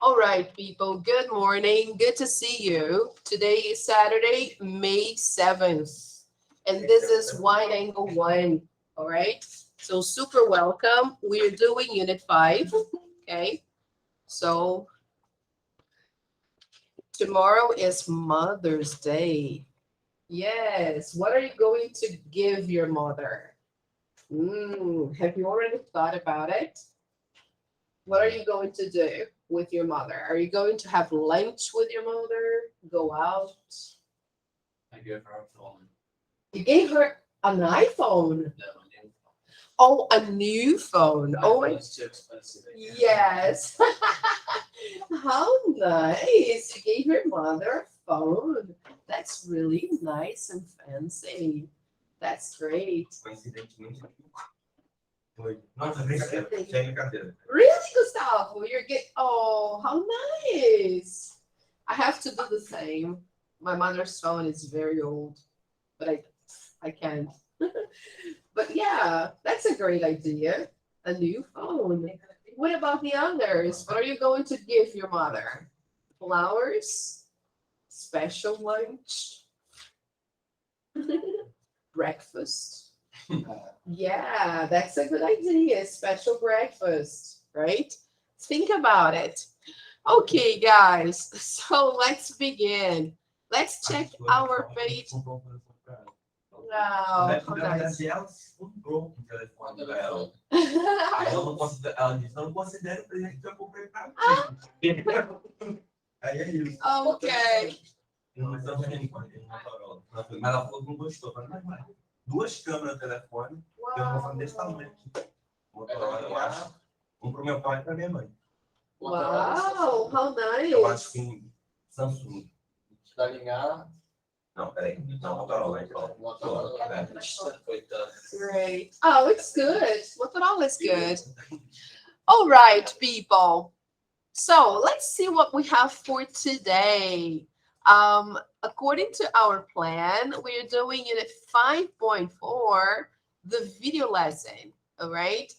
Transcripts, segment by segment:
All right, people, good morning. Good to see you. Today is Saturday, May 7th, and this is Wide Angle 1. All right, so super welcome. We're doing Unit 5. Okay, so tomorrow is Mother's Day. Yes, what are you going to give your mother? Have you already thought about it? What are you going to do with your mother? Are you going to have lunch with your mother? Go out? I gave her a phone. You gave her an iPhone. No, I didn't. Oh, a new phone. Oh, iPhone is too expensive. yes. How nice. You gave your mother a phone. That's really nice and fancy. That's great. Coincidentemente, foi. Nossa, brincadeira. Sem brincadeira. Really, Gustavo? You're getting. Oh, how nice. I have to do the same. My mother's phone is very old, but I can't. But yeah, that's a great idea. A new phone. What about the others? What are you going to give your mother? Flowers? Special lunch? Breakfast? Yeah, that's a good idea. Special breakfast, right? Think about it. Okay, guys, so let's begin. Let's check our page. Wow, how nice. Ela comprou um telefone pra ela. Aí ela não considera, ela disse, não considero o presente que eu comprei pra mim. Aí é isso. Okay. Não, mas ela tem Motorola. Mas ela falou que não gostou. Eu falei, mas duas câmeras no telefone, tem um telefone desse tamanho aqui. Motorola, eu acho. Um pro meu pai e pra minha mãe. Wow, how Eu acho nice. que Samsung. Da linha Não, peraí. Não, Motorola. Motorola. Coitado. Great. Oh, it's good. Motorola is good. All right, people. So let's see what we have for today. According to our plan, we are doing Unit 5.4, the video lesson. All right.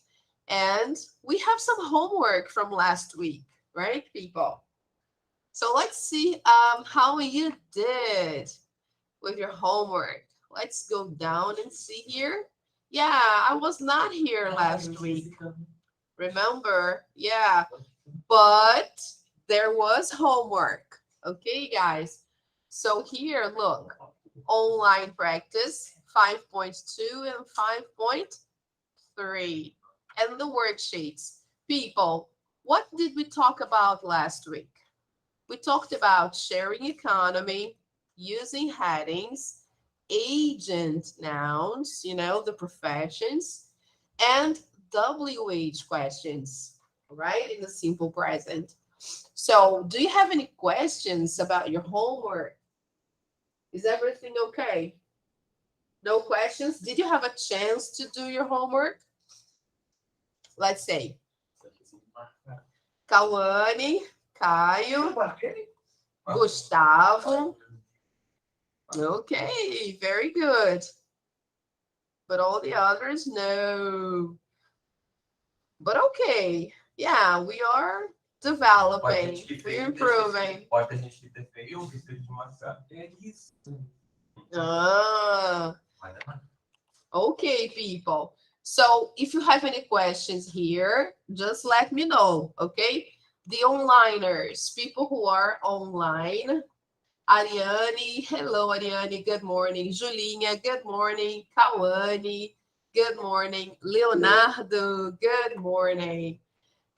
And we have some homework from last week, right, people? So let's see how you did with your homework. Let's go down and see here. Yeah, I was not here last week. Remember? Yeah, but there was homework. Okay, guys. So here, look, online practice 5.2 and 5.3. And the worksheets. People, what did we talk about last week? We talked about sharing economy, using headings, agent nouns, the professions, and WH questions, right? In the simple present. So, do you have any questions about your homework? Is everything okay? No questions? Did you have a chance to do your homework? Let's say, Cauane, Caio, Gustavo. Okay, very good. But all the others, no. But okay, yeah, we are developing, we're improving. Pode ter gente que ter feio ou visto de maçã. É isso. Ah, Mas é mais. okay, people. So if you have any questions here, just let me know, okay? The onliners, people who are online. Ariane, hello, Ariane, good morning. Julinha, good morning. Kawane, good morning. Leonardo, good morning.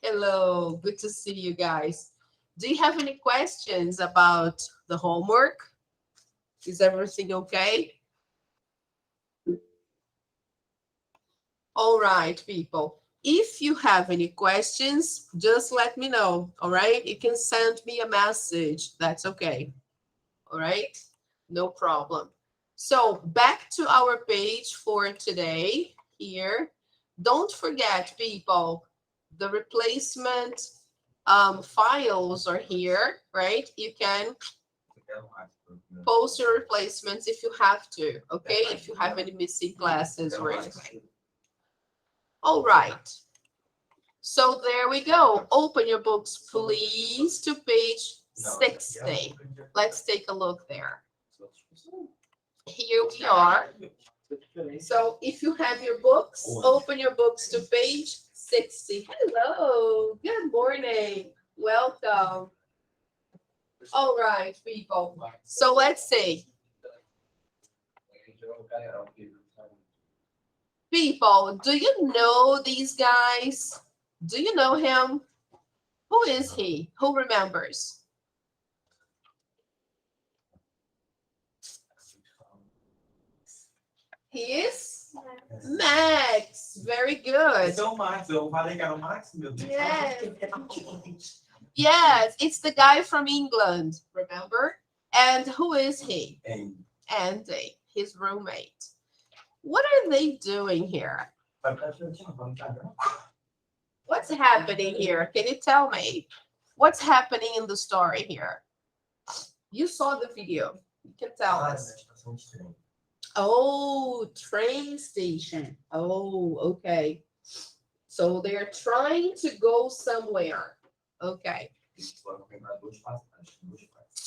Hello, good to see you guys. Do you have any questions about the homework? Is everything okay? All right, people. If you have any questions, just let me know, all right? You can send me a message. That's okay. All right? No problem. So back to our page for today here. Don't forget, people, the replacement files are here, right? You can post your replacements if you have to, okay? If you have any missing classes or anything. All right. So there we go. Open your books, please, to page Não, 60. Let's take a look there. Here we are. So if you have your books, open your books to page 60. Hello, good morning. Welcome. All right, people. So let's see. People, do you know these guys? Do you know him? Who is he? Who remembers? He is Max. Very good. Esse é o Max, eu falei que era o Max, meu Deus. Yes. Yes, it's the guy from England, remember? And who is he? Andy, his roommate. What are they doing here? What's happening here? Can you tell me? What's happening in the story here? You saw the video. You can tell us. Oh, train station. Oh, okay. So they're trying to go somewhere. Okay.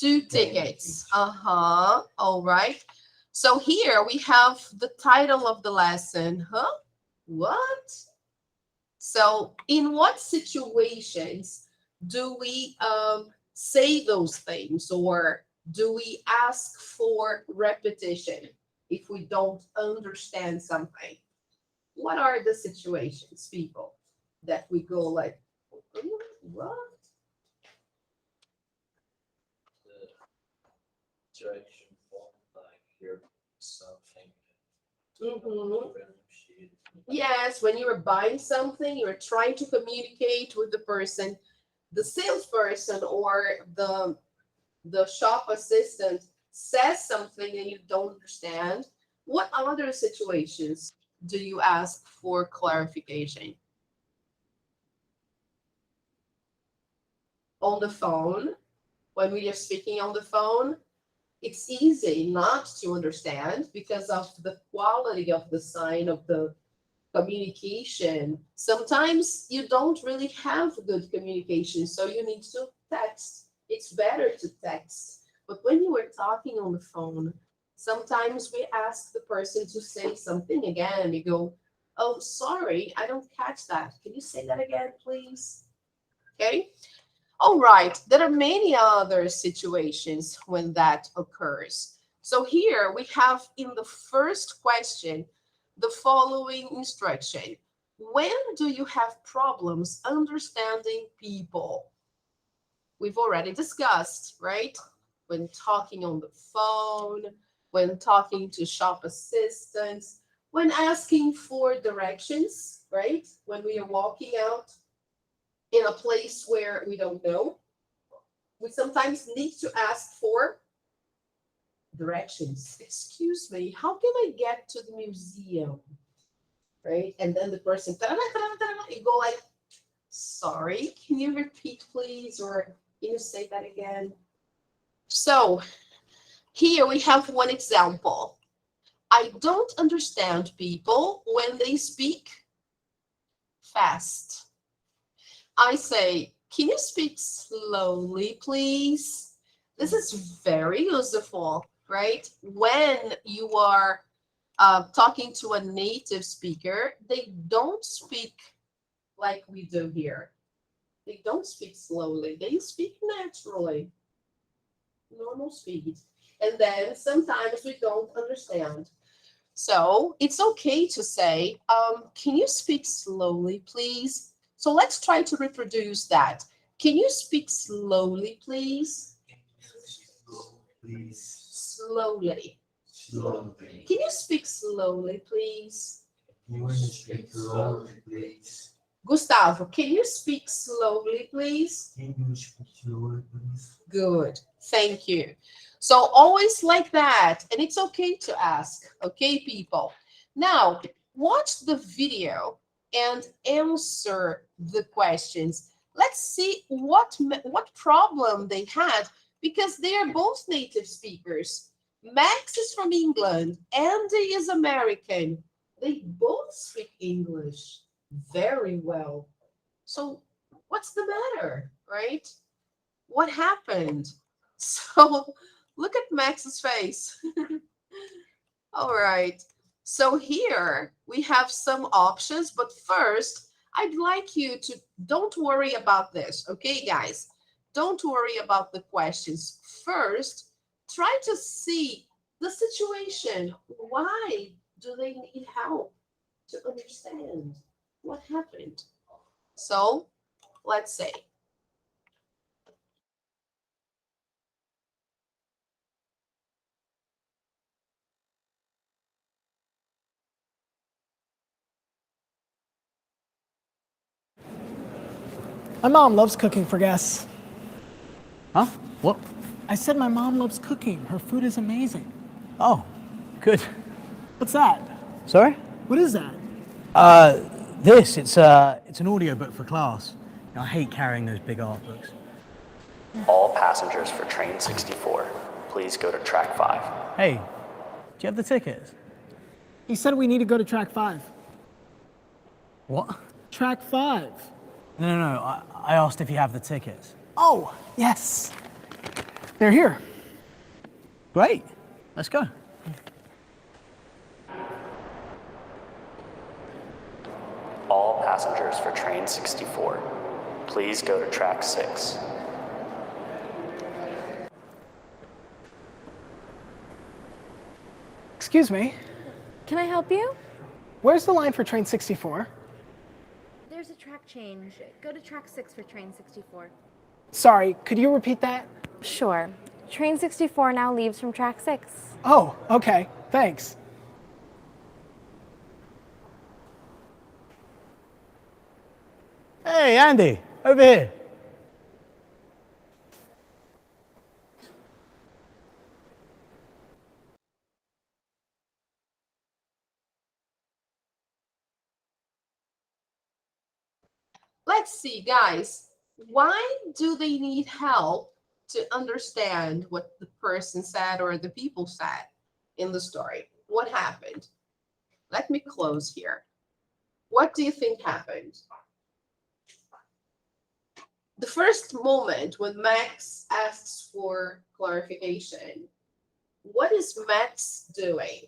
2 tickets. Uh-huh. All right. So here we have the title of the lesson. Huh? What? So in what situations do we say those things, or do we ask for repetition if we don't understand something? What are the situations, people, that we go like, what? Direction form, like hear something. Mhm. Yes, when you're buying something, you're trying to communicate with the person, the salesperson or the shop assistant says something and you don't understand. What other situations do you ask for clarification? On the phone, when we are speaking on the phone, it's easy not to understand because of the quality of the sign of the communication. Sometimes you don't really have good communication, so you need to text. It's better to text. But when you are talking on the phone, sometimes we ask the person to say something again, and you go, oh, sorry, I don't catch that. Can you say that again, please? Okay. All right. There are many other situations when that occurs. So here we have in the first question the following instruction. When do you have problems understanding people? We've already discussed, right? When talking on the phone, when talking to shop assistants, when asking for directions, right? When we are walking out in a place where we don't know, we sometimes need to ask for directions. Excuse me, how can I get to the museum? Right? And then the person, you go like, sorry, can you repeat, please? Or can you say that again? So here we have one example. I don't understand people when they speak fast. I say, can you speak slowly, please? This is very useful, right? When you are talking to a native speaker, they don't speak like we do here. They don't speak slowly. They speak naturally, normal speed. And then sometimes we don't understand. So it's okay to say, can you speak slowly, please? So let's try to reproduce that. Can you speak slowly, please? Slowly. Can you speak slowly, please? Gustavo, can you speak slowly, please? Good. Thank you. So always like that. And it's okay to ask. Okay, people. Now, watch the video and answer the questions. Let's see what problem they had, because they are both native speakers. Max is from England. Andy is American. They both speak English very well. So what's the matter, right? What happened? So look at Max's face. All right. So here we have some options, but first I'd like you to don't worry about this, okay, guys? Don't worry about the questions. First, try to see the situation. Why do they need help to understand what happened? So let's say, My mom loves cooking for guests. Huh? What? I said my mom loves cooking. Her food is amazing. Oh, good. What's that? Sorry? What is that? It's an audiobook for class. I hate carrying those big art books. All passengers for train 64, please go to track 5. Hey, do you have the tickets? He said we need to go to track 5. What? Track 5. No. I asked if you have the tickets. Oh, yes. They're here. Great. Let's go. All passengers for train 64, please go to track 6. Excuse me. Can I help you? Where's the line for train 64? There's a track change. Go to track 6 for train 64. Sorry, could you repeat that? Sure. Train 64 now leaves from track 6. Oh, okay. Thanks. Hey, Andy, over here. let's see, guys. Why do they need help to understand what the person said or the people said in the story? What happened? Let me close here. What do you think happened? The first moment when Max asks for clarification, what is Max doing?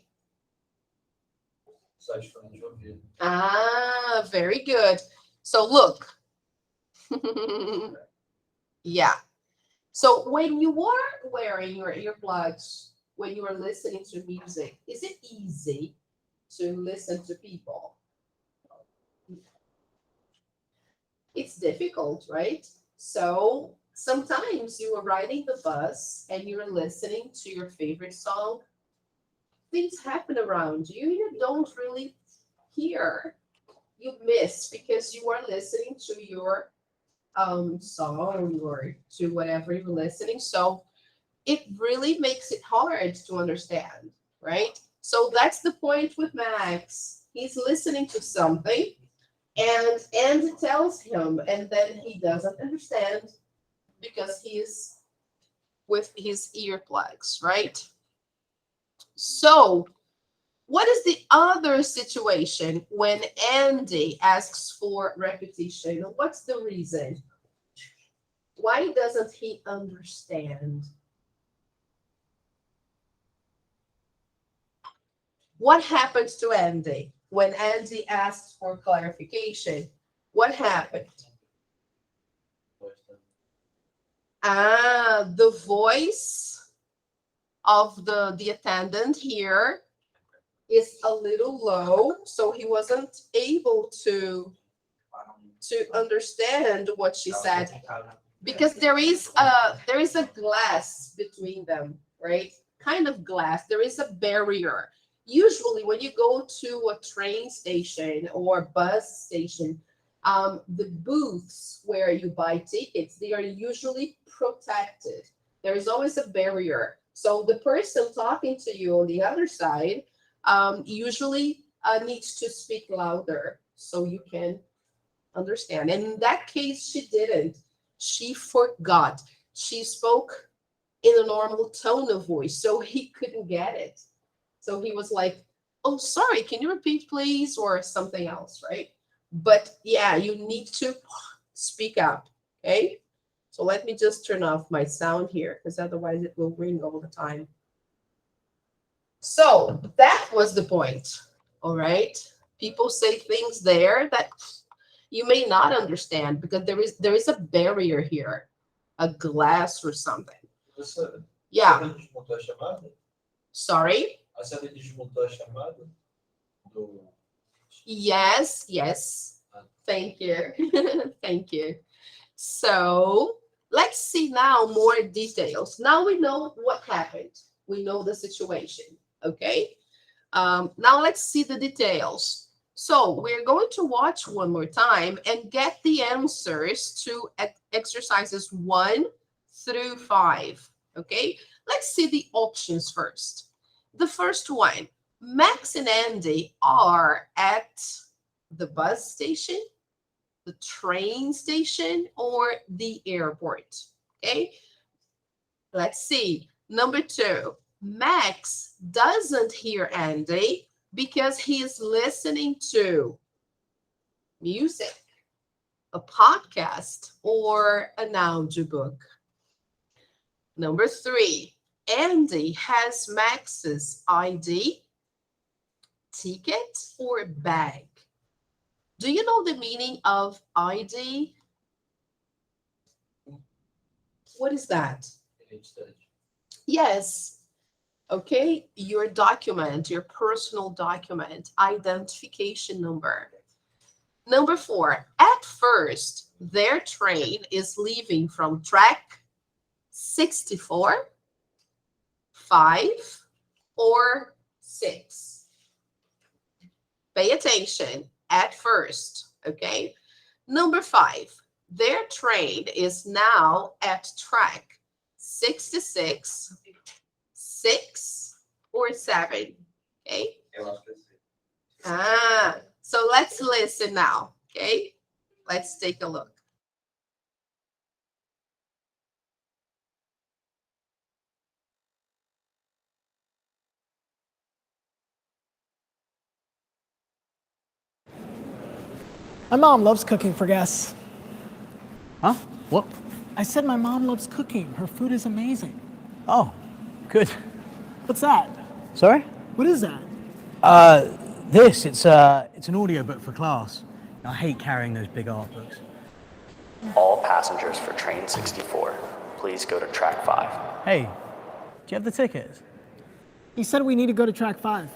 Search for the review. Ah, very good. So look. Yeah. So when you are wearing your earplugs, when you are listening to music, is it easy to listen to people? It's difficult, right? So sometimes you are riding the bus and you're listening to your favorite song. Things happen around you. You don't really hear. You miss because you are listening to your song or to whatever you're listening. So it really makes it hard to understand, right? So that's the point with Max. He's listening to something and it tells him, and then he doesn't understand because he's with his earplugs, right? So what is the other situation when Andy asks for repetition? What's the reason? Why doesn't he understand? What happens to Andy when Andy asks for clarification? What happened? Ah, the voice of the attendant here is a little low, so he wasn't able to understand what she said because there is a glass between them, right? Kind of glass. There is a barrier. Usually, when you go to a train station or bus station, the booths where you buy tickets, they are usually protected. There is always a barrier. So the person talking to you on the other side usually needs to speak louder so you can understand. And in that case, she didn't. She forgot. She spoke in a normal tone of voice, so he couldn't get it. So he was like, "Oh, sorry, can you repeat, please?" or something else, right? But yeah, you need to speak up. Okay. So let me just turn off my sound here because otherwise it will ring all the time. So that was the point. All right. People say things there that you may not understand because there is a barrier here, a glass or something. Você, Yeah. Você desmontou a chamada? Sorry. Você desmontou a chamada? Do... Yes, yes. Thank you. Thank you. So let's see now more details. Now we know what happened. We know the situation. Okay. Now let's see the details. So we're going to watch one more time and get the answers to exercises 1 through 5. Okay. Let's see the options first. The first one, Max and Andy are at the bus station, the train station, or the airport. Okay. Let's see. Number 2, Max doesn't hear Andy because he is listening to music, a podcast, or an audiobook. Number 3, Andy has Max's ID, ticket, or bag. Do you know the meaning of ID? What is that? Identidade. Yes. Okay, your document, your personal document, identification number. Number 4, at first, their train is leaving from track 64, 5, or 6. Pay attention, at first, okay? Number 5, their train is now at track 66, 6, or 7, okay? Eu acho que So let's listen now, okay? Let's take a look. My mom loves cooking for guests. Huh? What? I said my mom loves cooking. Her food is amazing. Oh, good. What's that? Sorry? What is that? It's an audiobook for class. I hate carrying those big art books. All passengers for train 64, please go to track 5. Hey, do you have the tickets? He said we need to go to track 5.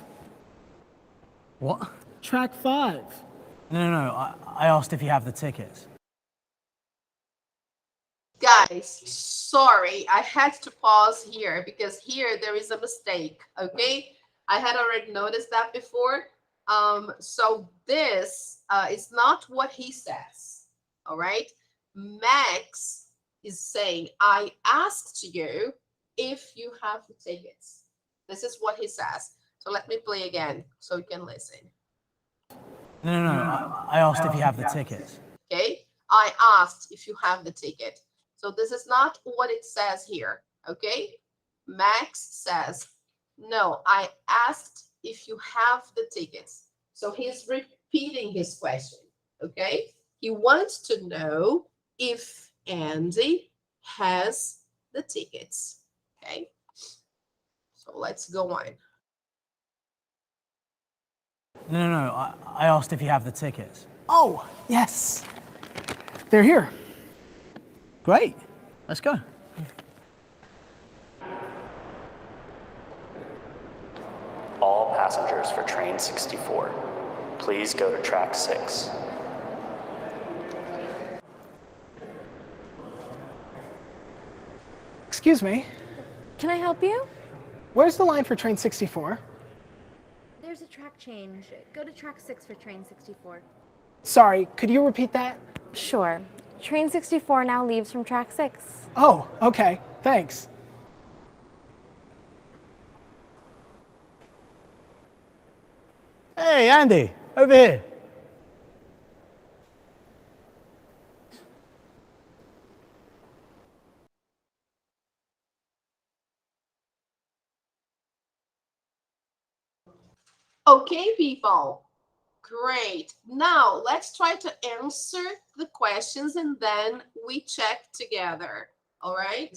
What? Track 5. No. I asked if you have the tickets. Guys, sorry, I had to pause here because here there is a mistake, okay? I had already noticed that before. So this is not what he says, all right? Max is saying, I asked you if you have the tickets. This is what he says. So let me play again so you can listen. No. I asked if you have the tickets. Okay, I asked if you have the ticket. So this is not what it says here, okay? Max says, no, I asked if you have the tickets. So he's repeating his question, okay? He wants to know if Andy has the tickets, okay? So let's go on. No. I asked if you have the tickets. Oh, yes. They're here. Great. Let's go. All passengers for train 64, please go to track 6. Excuse me. Can I help you? Where's the line for train 64? There's a track change. Go to track 6 for train 64. Sorry, could you repeat that? Sure. Train 64 now leaves from track 6. Oh, okay. Thanks. Hey, Andy, over here. Okay, people, Great. Now, let's try to answer the questions and then we check together. All right?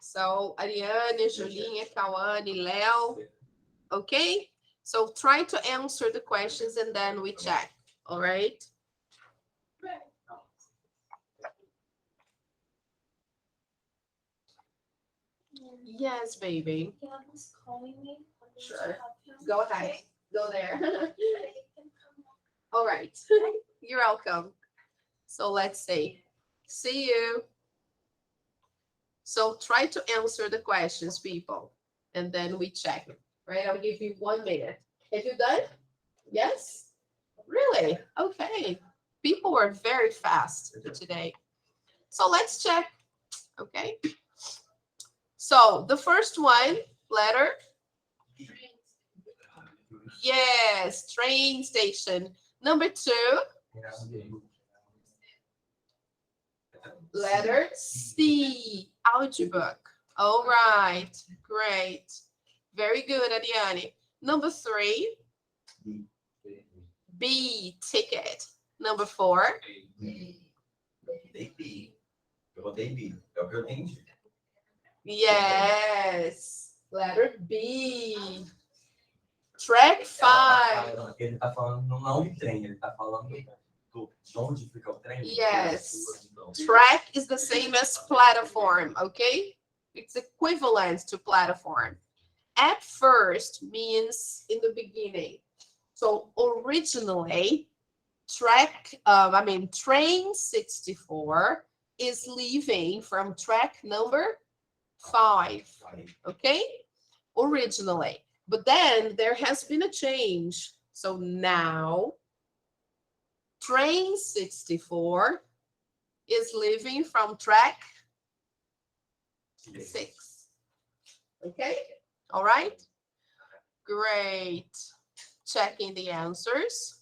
So, Ariane, Julinha, Kawane, Leo. Okay? So, try to answer the questions and then we check. All right? Yes, baby. He's calling me. Sure. Go ahead. Go there. All right. You're welcome. So let's see. See you. So try to answer the questions, people, and then we check. Right? I'll give you 1 minute. Have you done? Yes? Really? Okay. People are very fast today. So let's check. Okay. So the first one, letter. Yes, train station. Number 2, letter C, audiobook. All right, great. Very good, Adiane. Number 3, B, ticket. Number 4, Baby. Eu botei B. É o que eu entendi. yes, letter B. Track 5. Ele tá falando não de trem, ele tá falando de onde fica o trem. Yes. Track is the same as platform, okay? It's equivalent to platform. At first means in the beginning. So originally, train 64 is leaving from track number 5, okay? Originally. But then there has been a change. So now, train 64 is leaving from track 6. Okay? All right? Great. Checking the answers.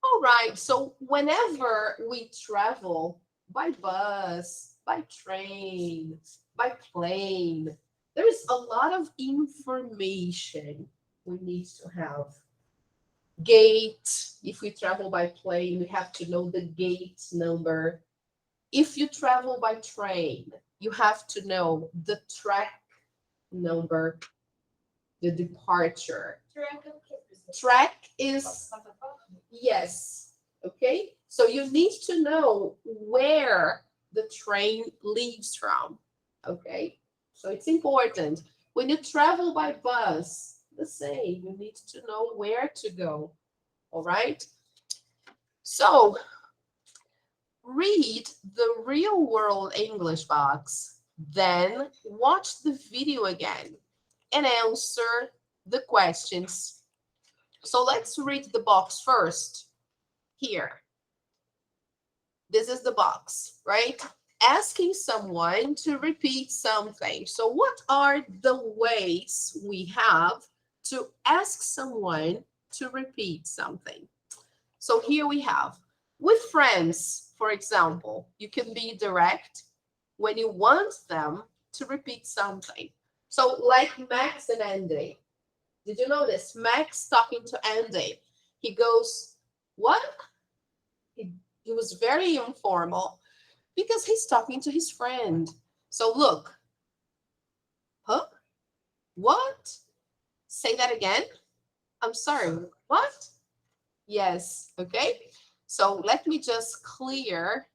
All right. So whenever we travel by bus, by train, by plane, there is a lot of information we need to have. Gate, if we travel by plane, we have to know the gate number. If you travel by train, you have to know the track number, the departure. Track is, yes, okay? So you need to know where the train leaves from, okay? So it's important. When you travel by bus, the same, you need to know where to go, all right? So read the real world English box, then watch the video again and answer the questions. So let's read the box first. Here. This is the box, right? Asking someone to repeat something. So what are the ways we have to ask someone to repeat something? So here we have, with friends, for example, you can be direct when you want them to repeat something. So like Max and Andy. Did you notice? Max talking to Andy. He goes, what? He was very informal because he's talking to his friend. So look. Huh? What? Say that again. I'm sorry. What? Yes. Okay. So let me just clear.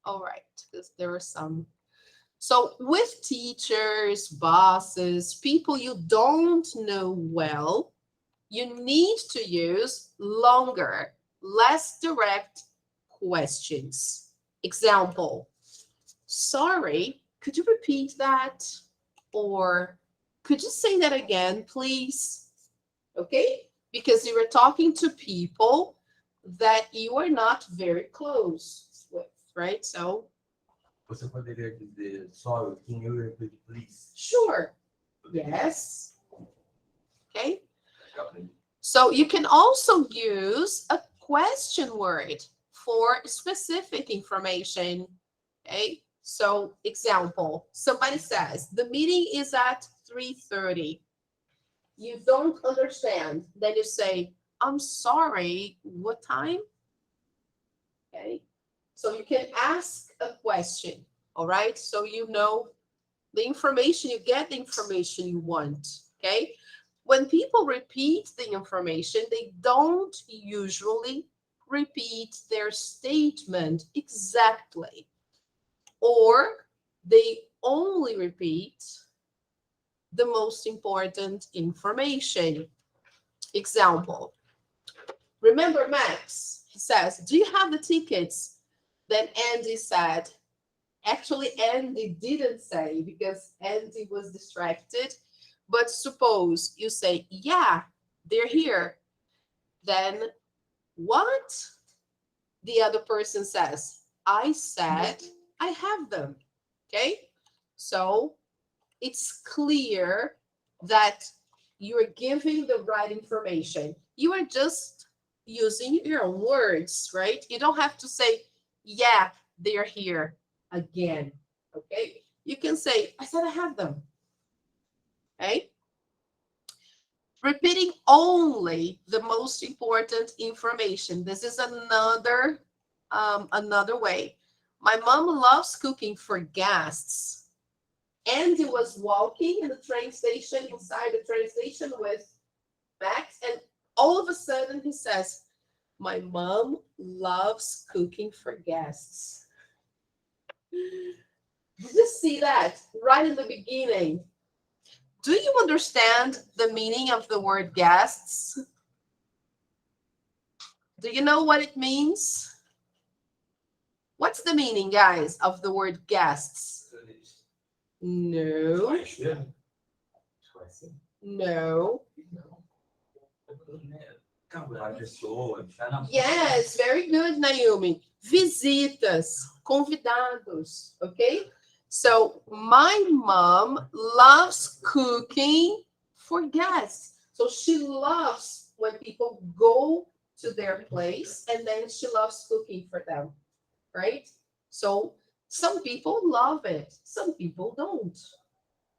All right. Because there are some. So with teachers, bosses, people you don't know well, you need to use longer, less direct questions. Example, sorry, could you repeat that? Or could you say that again, please? Okay? Because you are talking to people that you are not very close with, right? So Você poderia dizer sorry, can you repeat please? sure. Yes. Okay. So you can also use a question word for specific information. Okay. So example, somebody says, the meeting is at 3:30. you don't understand, then you say, I'm sorry, what time? Okay, so you can ask a question, all right? So you know the information, you get the information you want, okay? When people repeat the information, they don't usually repeat their statement exactly, or they only repeat the most important information. Example, remember Max, he says, do you have the tickets? Then Andy said, actually Andy didn't say because Andy was distracted. But suppose you say, yeah, they're here. Then what? The other person says, I said I have them. Okay? So it's clear that you're giving the right information. You are just using your own words, right? You don't have to say, yeah, they're here again. Okay? You can say, I said I have them. Okay? Repeating only the most important information. This is another way. My mom loves cooking for guests. Andy was walking in the train station, inside the train station with Max, and all of a sudden he says, my mom loves cooking for guests. Did you see that right in the beginning? Do you understand the meaning of the word guests? Do you know what it means? What's the meaning, guys, of the word guests? No. No. Yes, very good, Naomi. Visitas, convidados, okay? So my mom loves cooking for guests. So she loves when people go to their place, and then she loves cooking for them, right? So some people love it, some people don't,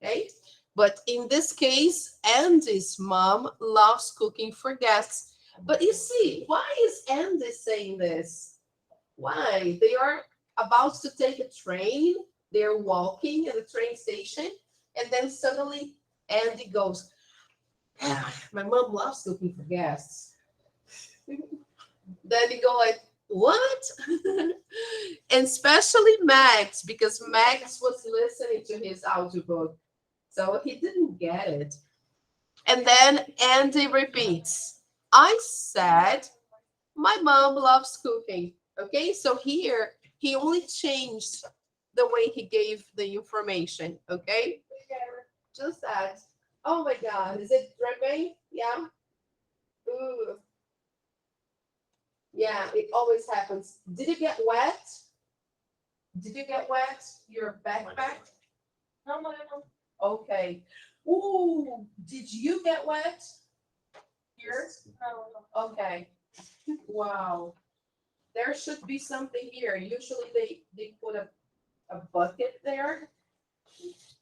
okay? But in this case, Andy's mom loves cooking for guests. But you see, why is Andy saying this? Why? They are about to take a train, they're walking in the train station, and then suddenly Andy goes, my mom loves cooking for guests. Then you go like, what? And especially Max, because Max was listening to his audiobook, so he didn't get it. And then Andy repeats, I said my mom loves cooking. Okay, so here he only changed the way he gave the information. Okay, just that. Oh my God, is it dripping? Yeah. Ooh. Yeah, it always happens. Did you get wet? Did you get wet? Your backpack? No. Okay. Ooh, did you get wet? Here? No. Okay. Wow. There should be something here. Usually they put a bucket there.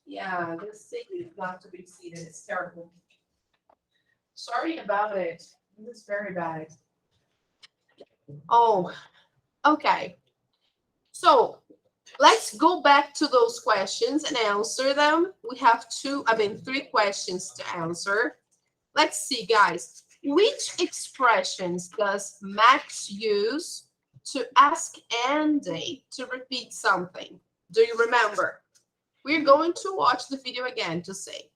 Yeah, this thing is not to be seated. It's terrible. Sorry about it. It's very bad. Oh, okay. So let's go back to those questions and answer them. We have three questions to answer. Let's see, guys. Which expressions does Max use to ask Andy to repeat something? Do you remember? We're going to watch the video again to see.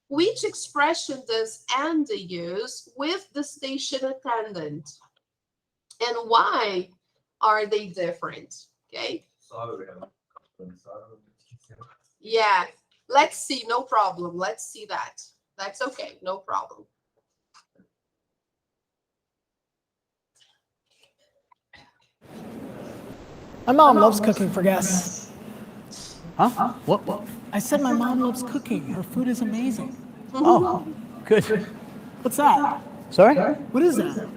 Which expression does Andy use with the station attendant? And why are they different? Okay. Yeah. Let's see. No problem. Let's see that. That's okay. No problem. My mom loves cooking for guests. Huh? What? I said my mom loves cooking. Her food is amazing. Oh, good. What's that? Sorry? What is that?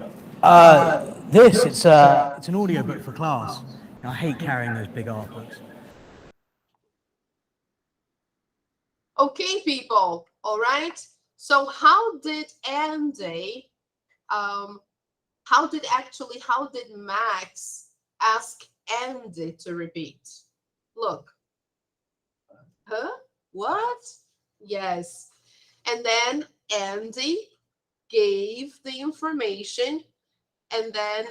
It's an audiobook for class. I hate carrying those big art books. Okay, people. All right. So how did Andy, how did Max ask Andy to repeat? Look. Huh? What? Yes. And then Andy gave the information, and then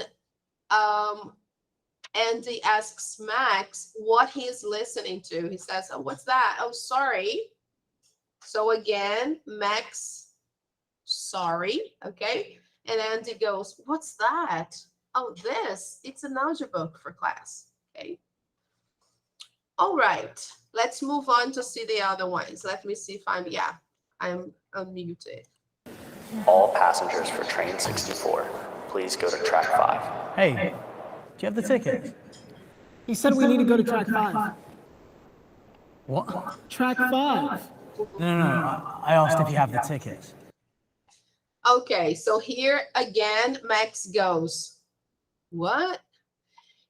Andy asks Max what he's listening to. He says, oh, what's that? Oh, sorry. So again, Max, sorry, okay? And Andy goes, what's that? Oh, this, it's an algebra book for class, okay? All right, let's move on to see the other ones. Let me see if I'm unmuted. All passengers for train 64, please go to track 5. Hey, do you have the ticket? He said we need to go to track 5. What? Track 5. No. I asked if you have the ticket. Okay, so here again, Max goes, what?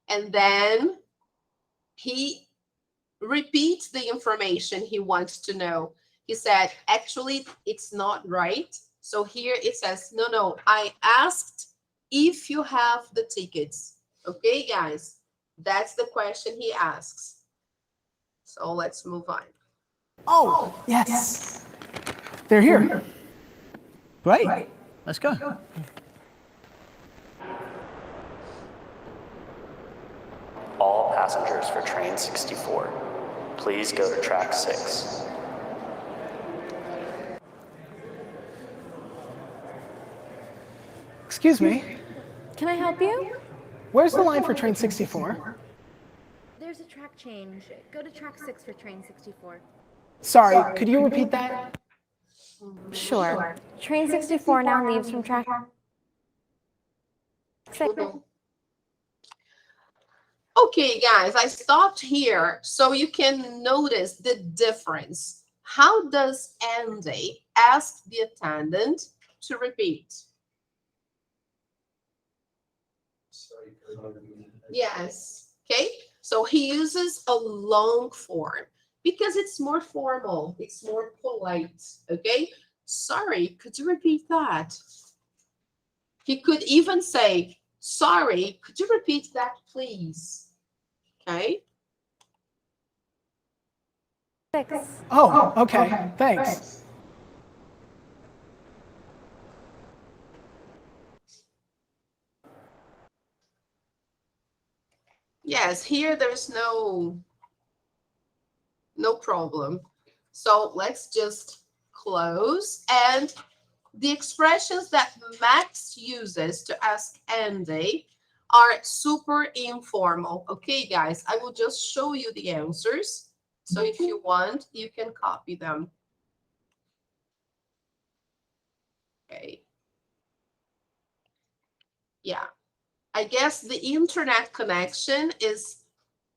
And then he repeats the information he wants to know. He said, actually, it's not right. So here it says, no, I asked if you have the tickets. Okay, guys, that's the question he asks. So let's move on. Oh, yes. They're here. Great. Let's go. All passengers for train 64, please go to track 6. Excuse me. Can I help you? Where's the line for train 64? There's a track change. Go to track 6 for train 64. Sorry, could you repeat that? Sure. Train 64 now leaves from track 6. Okay, guys, I stopped here so you can notice the difference. How does Andy ask the attendant to repeat? Sorry. Yes, okay. So he uses a long form because it's more formal, it's more polite, okay? Sorry, could you repeat that? He could even say, sorry, could you repeat that, please? Okay. 6. Oh, okay. Thanks. Yes, here there's no problem. So let's just close. And the expressions that Max uses to ask Andy are super informal. Okay, guys, I will just show you the answers. So if you want, you can copy them. Okay. Yeah. I guess the internet connection is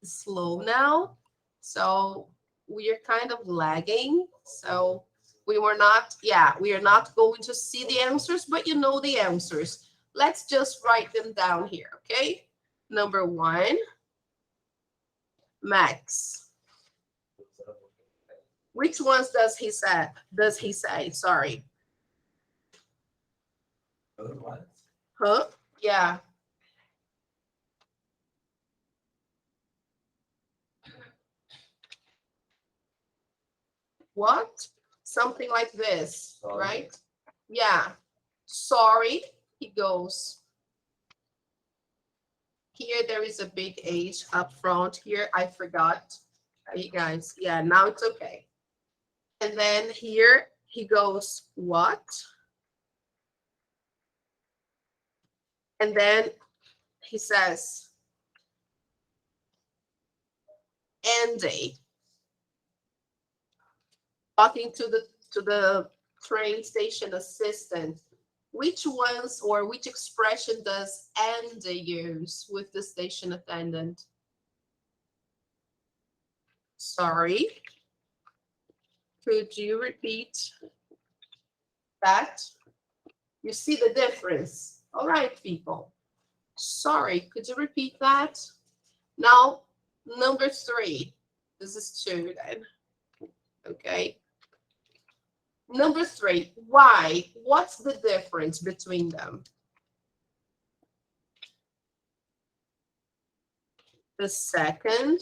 slow now. So we are kind of lagging. So we are not going to see the answers, but you know the answers. Let's just write them down here, okay? Number 1, Max. Which ones does he say? Sorry. Huh? Yeah. What? Something like this, Sorry. right? Yeah. Sorry, he goes. Here there is a big H up front here. I forgot. Hey guys, yeah, now it's okay. And then here he goes, what? And then he says, Andy. Talking to the train station assistant. Which ones or which expression does Andy use with the station attendant? Sorry. Could you repeat that? You see the difference. All right, people. Sorry, could you repeat that? Now, number 3. This is 2 then. Okay. Number 3, why? What's the difference between them? The second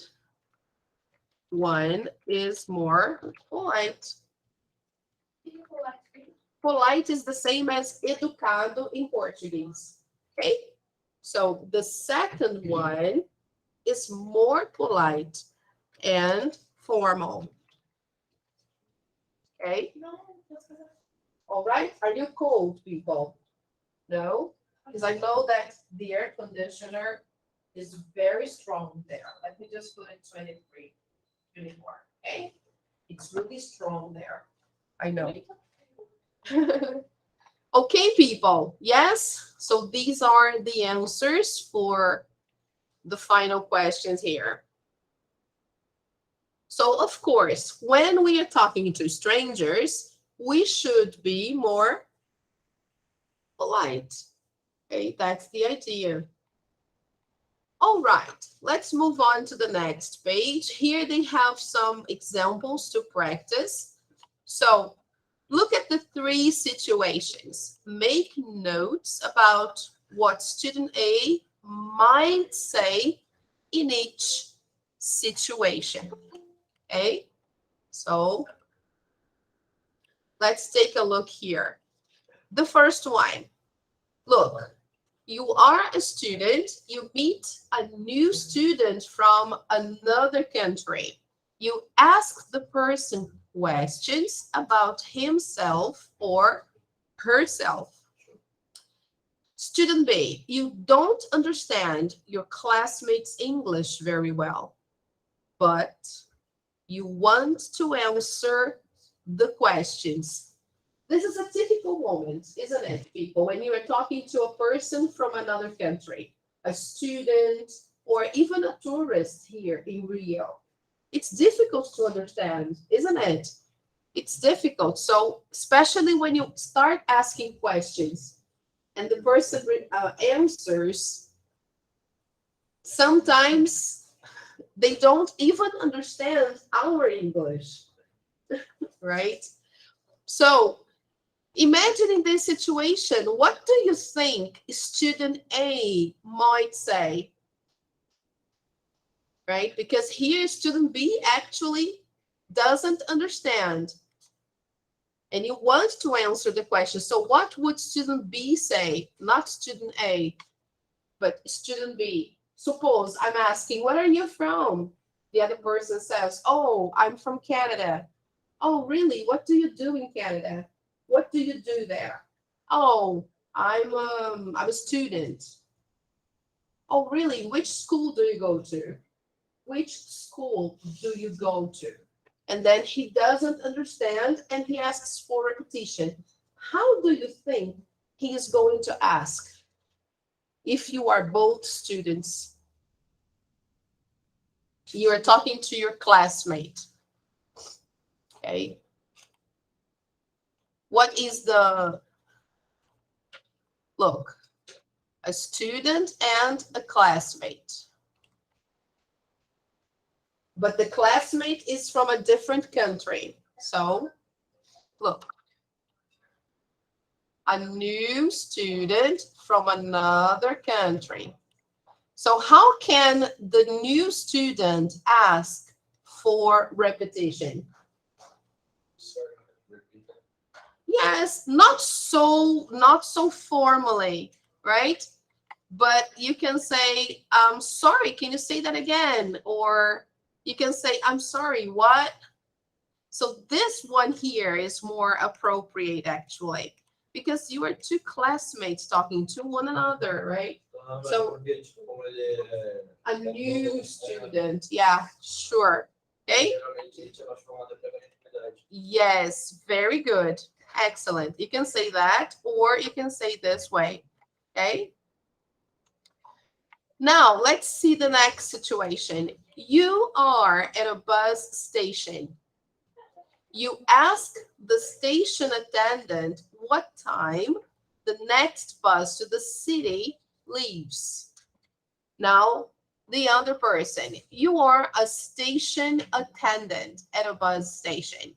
one is more polite. Polite is the same as educado in Portuguese. Okay? So the second one is more polite and formal. Okay? All right? Are you cold, people? No? Because I know that the air conditioner is very strong there. Let me just put it 23, 24. Okay? It's really strong there. I know. Okay, people. Yes? So these are the answers for the final questions here. So, of course, when we are talking to strangers, we should be more polite. Okay, that's the idea. All right, let's move on to the next page. Here they have some examples to practice. So, look at the 3 situations. Make notes about what student A might say in each situation. Okay, so let's take a look here. The first one, look, you are a student, you meet a new student from another country. You ask the person questions about himself or herself. Student B, you don't understand your classmates' English very well, but you want to answer the questions. This is a typical moment, isn't it, people, when you are talking to a person from another country, a student, or even a tourist here in Rio. It's difficult to understand, isn't it? It's difficult. So, especially when you start asking questions and the person answers, sometimes they don't even understand our English, right? So, imagine in this situation, what do you think student A might say? Right? Because here student B actually doesn't understand. And you want to answer the question. So what would student B say? Not student A, but student B. Suppose I'm asking, where are you from? The other person says, oh, I'm from Canada. Oh, really? What do you do in Canada? What do you do there? Oh, I'm a student. Oh, really? Which school do you go to? Which school do you go to? And then he doesn't understand and he asks for repetition. How do you think he is going to ask if you are both students? You are talking to your classmate. Okay. What is the, look, a student and a classmate. But the classmate is from a different country. So, look, a new student from another country. So how can the new student ask for repetition? Yes, not so formally, right? But you can say, I'm sorry, can you say that again? Or you can say, I'm sorry, what? So this one here is more appropriate, actually, because you are 2 classmates talking to one another, right? So a new student, yeah, sure. Okay? Yes, very good. Excellent. You can say that, or you can say this way. Okay? Now, let's see the next situation. You are at a bus station. You ask the station attendant what time the next bus to the city leaves. Now, the other person, you are a station attendant at a bus station.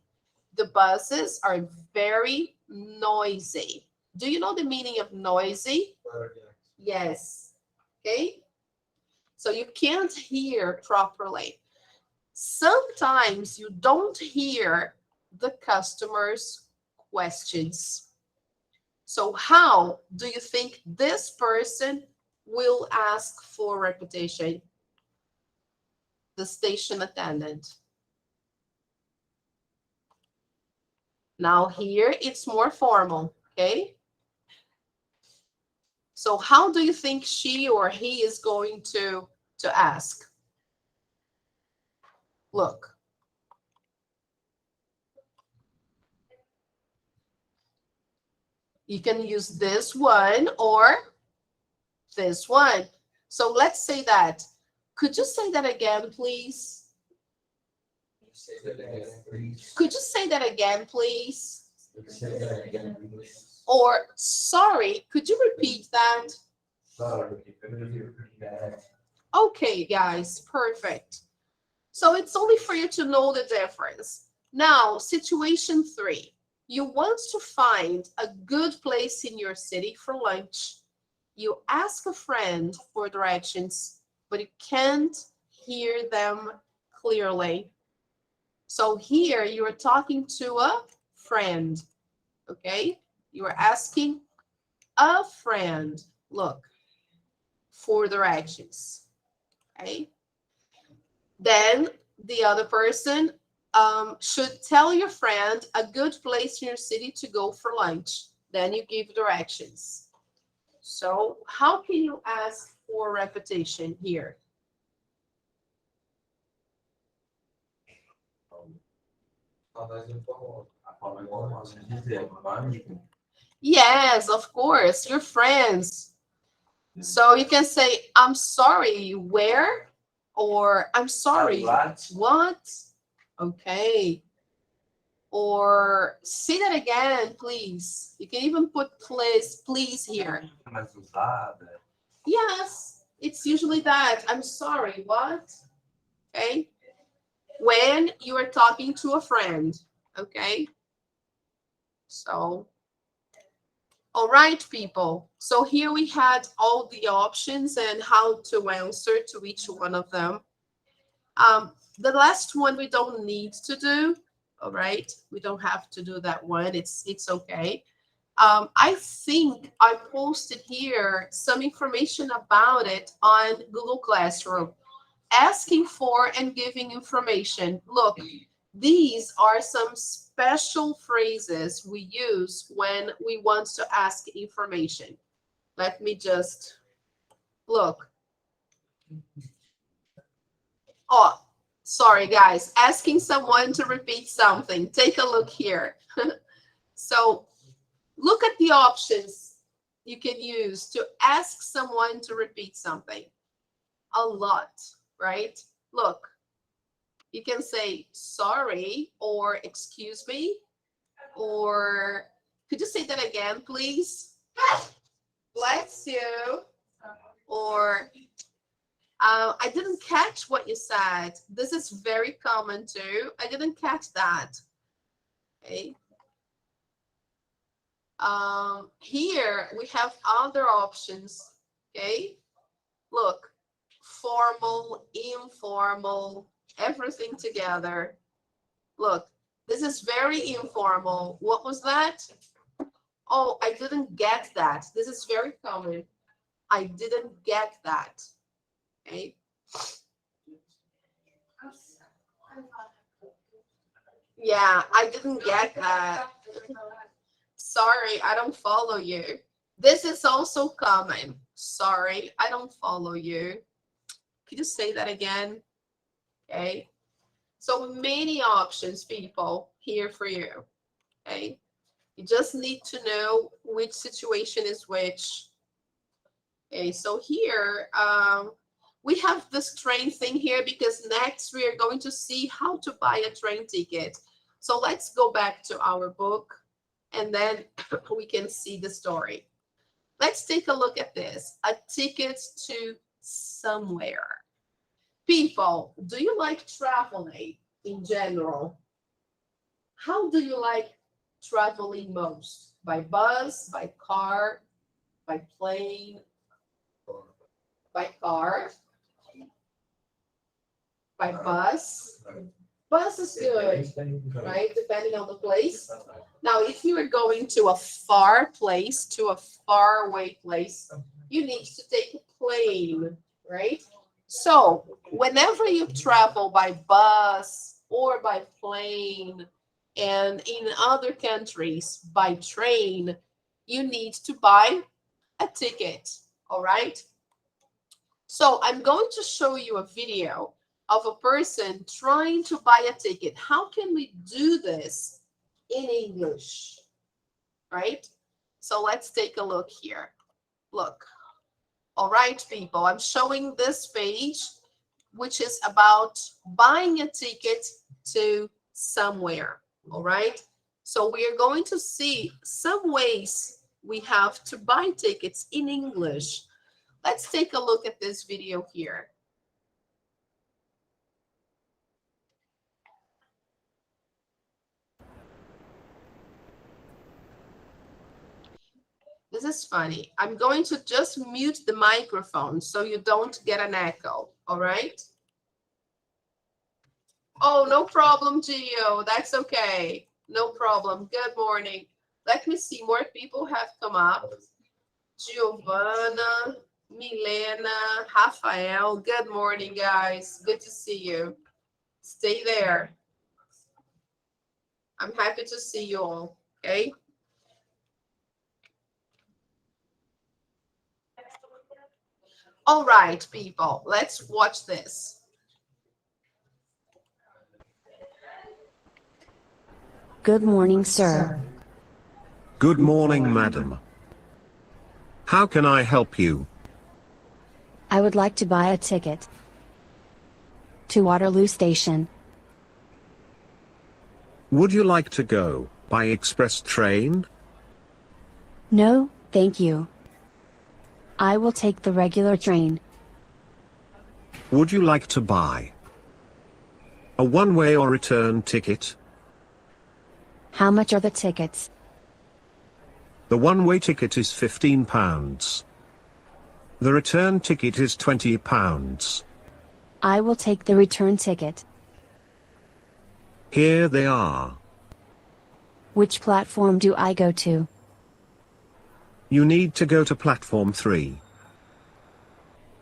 The buses are very noisy. Do you know the meaning of noisy? Yes. Okay. So you can't hear properly. Sometimes you don't hear the customer's questions. So how do you think this person will ask for repetition? The station attendant. Now here it's more formal, okay? So how do you think she or he is going to ask? Look. You can use this one or this one. So let's say that. Could you say that again, please? Could you say that again, please? Or, sorry, could you repeat that? Okay, guys, perfect. So it's only for you to know the difference. Now, situation 3. You want to find a good place in your city for lunch. You ask a friend for directions, but you can't hear them clearly. So here you are talking to a friend, okay? You are asking a friend, look, for directions, okay? Then the other person should tell your friend a good place in your city to go for lunch. Then you give directions. So how can you ask for repetition here? Yes, of course, your friends. So you can say, I'm sorry, where? Or I'm sorry, what? Okay. Or say that again, please. You can even put please here. Yes, it's usually that. I'm sorry, what? Okay. When you are talking to a friend, okay? So, all right, people. So here we had all the options and how to answer to each one of them. The last one we don't need to do, all right? We don't have to do that one. It's okay. I think I posted here some information about it on Google Classroom, asking for and giving information. Look, these are some special phrases we use when we want to ask information. Let me just look. Oh, sorry, guys. Asking someone to repeat something. Take a look here. So look at the options you can use to ask someone to repeat something. A lot, right? Look, you can say sorry or excuse me, or could you say that again, please? Bless you. Or I didn't catch what you said. This is very common too. I didn't catch that. Okay. Here we have other options. Okay. Look, formal, informal, everything together. Look, this is very informal. What was that? Oh, I didn't get that. This is very common. I didn't get that. Okay. Yeah, I didn't get that. Sorry, I don't follow you. This is also common. Sorry, I don't follow you. Could you say that again? Okay. So many options, people, here for you. Okay. You just need to know which situation is which. Okay, so here we have this train thing here because next we are going to see how to buy a train ticket. So let's go back to our book and then we can see the story. Let's take a look at this. A ticket to somewhere. People, do you like traveling in general? How do you like traveling most? By bus, by car, by plane, by car, by bus? Bus is good, right? Depending on the place. Now, if you are going to a far place, to a far away place, you need to take a plane, right? So, whenever you travel by bus or by plane, and in other countries by train, you need to buy a ticket, all right? So, I'm going to show you a video of a person trying to buy a ticket. How can we do this in English, right? So let's take a look here. Look. All right, people, I'm showing this page, which is about buying a ticket to somewhere, all right? So we are going to see some ways we have to buy tickets in English. Let's take a look at this video here. This is funny. I'm going to just mute the microphone so you don't get an echo, all right? Oh, no problem, Gio. That's okay. No problem. Good morning. Let me see. More people have come up. Giovanna, Milena, Rafael. Good morning, guys. Good to see you. Stay there. I'm happy to see you all, okay? All right, people, let's watch this. Good morning, sir. Good morning, madam. How can I help you? I would like to buy a ticket to Waterloo Station. Would you like to go by express train? No, thank you. I will take the regular train. Would you like to buy a one-way or return ticket? How much are the tickets? The one-way ticket is £15. The return ticket is £20. I will take the return ticket. Here they are. Which platform do I go to? You need to go to platform 3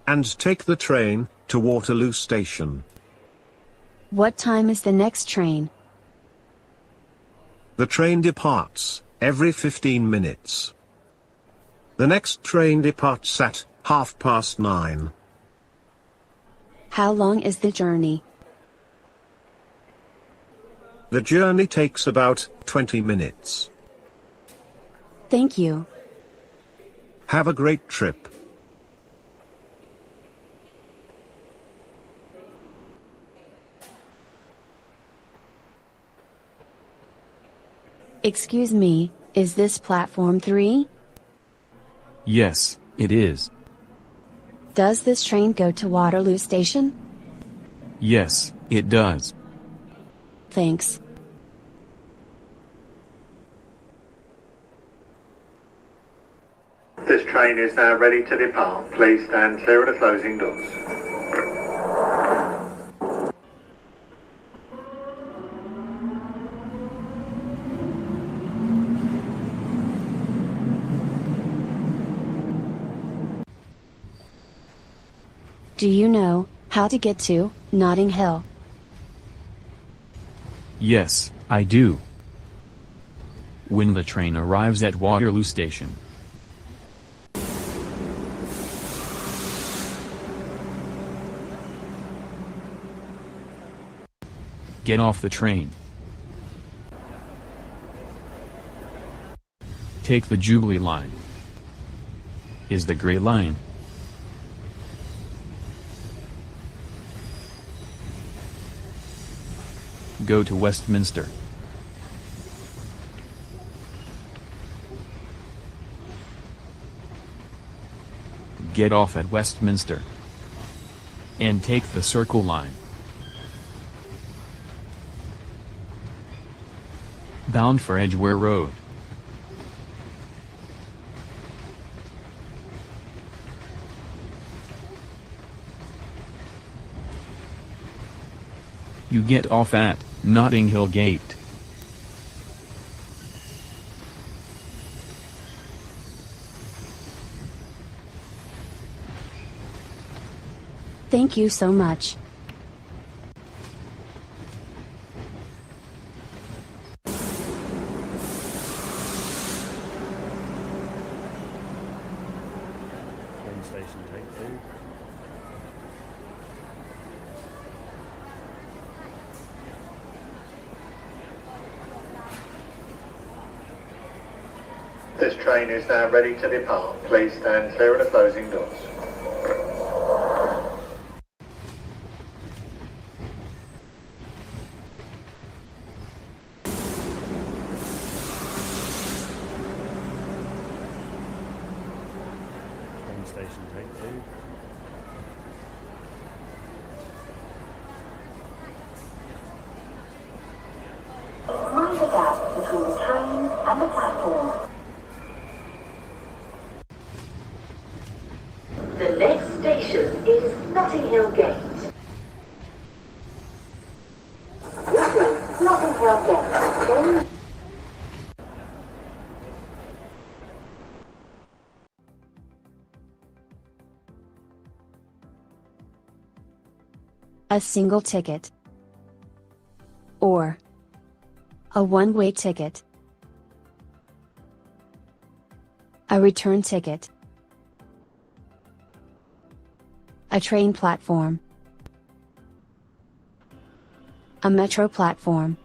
and take the train to Waterloo Station. What time is the next train? The train departs every 15 minutes. The next train departs at 9:30. How long is the journey? The journey takes about 20 minutes. Thank you. Have a great trip. Excuse me, is this platform 3? Yes, it is. Does this train go to Waterloo Station? Yes, it does. Thanks. This train is now ready to depart. Please stand clear of the closing doors. Do you know how to get to Notting Hill? Yes, I do. When the train arrives at Waterloo Station, get off the train. Take the Jubilee line. Is the Grey line. Go to Westminster. Get off at Westminster. And take the Circle line. bound for Edgware Road. You get off at Notting Hill Gate. Thank you so much. Train station, take 2. This train is now ready to depart. Please stand clear of the closing doors. Train station, take 2. Mind the gap between the train and the platform. The next station is Notting Hill Gate. This is Notting Hill Gate. A single ticket. Or a one-way ticket. A return ticket. A train platform. A metro platform.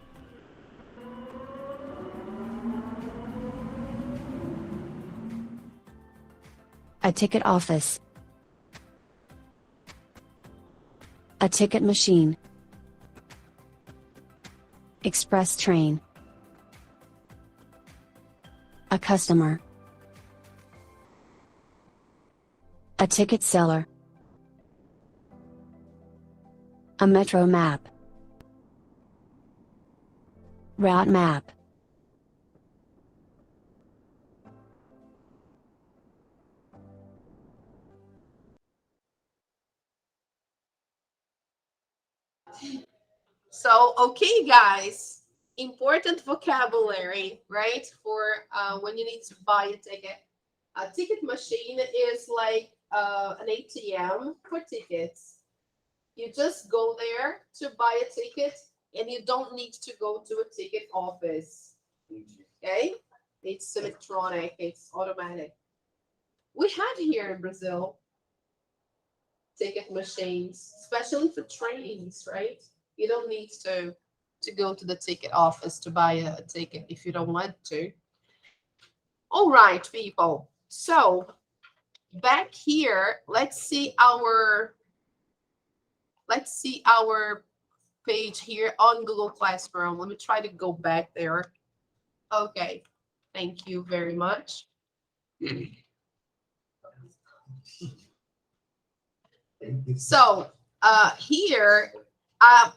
A ticket office. A ticket machine. Express train. A customer. A ticket seller. A metro map. Route map. So, okay, guys, important vocabulary, right? For when you need to buy a ticket. A ticket machine is like an ATM for tickets. You just go there to buy a ticket and you don't need to go to a ticket office. Okay? It's electronic, it's automatic. We have here in Brazil ticket machines, especially for trains, right? You don't need to go to the ticket office to buy a ticket if you don't want to. All right, people. So back here, let's see our page here on Google Classroom. Let me try to go back there. Okay, thank you very much. So here,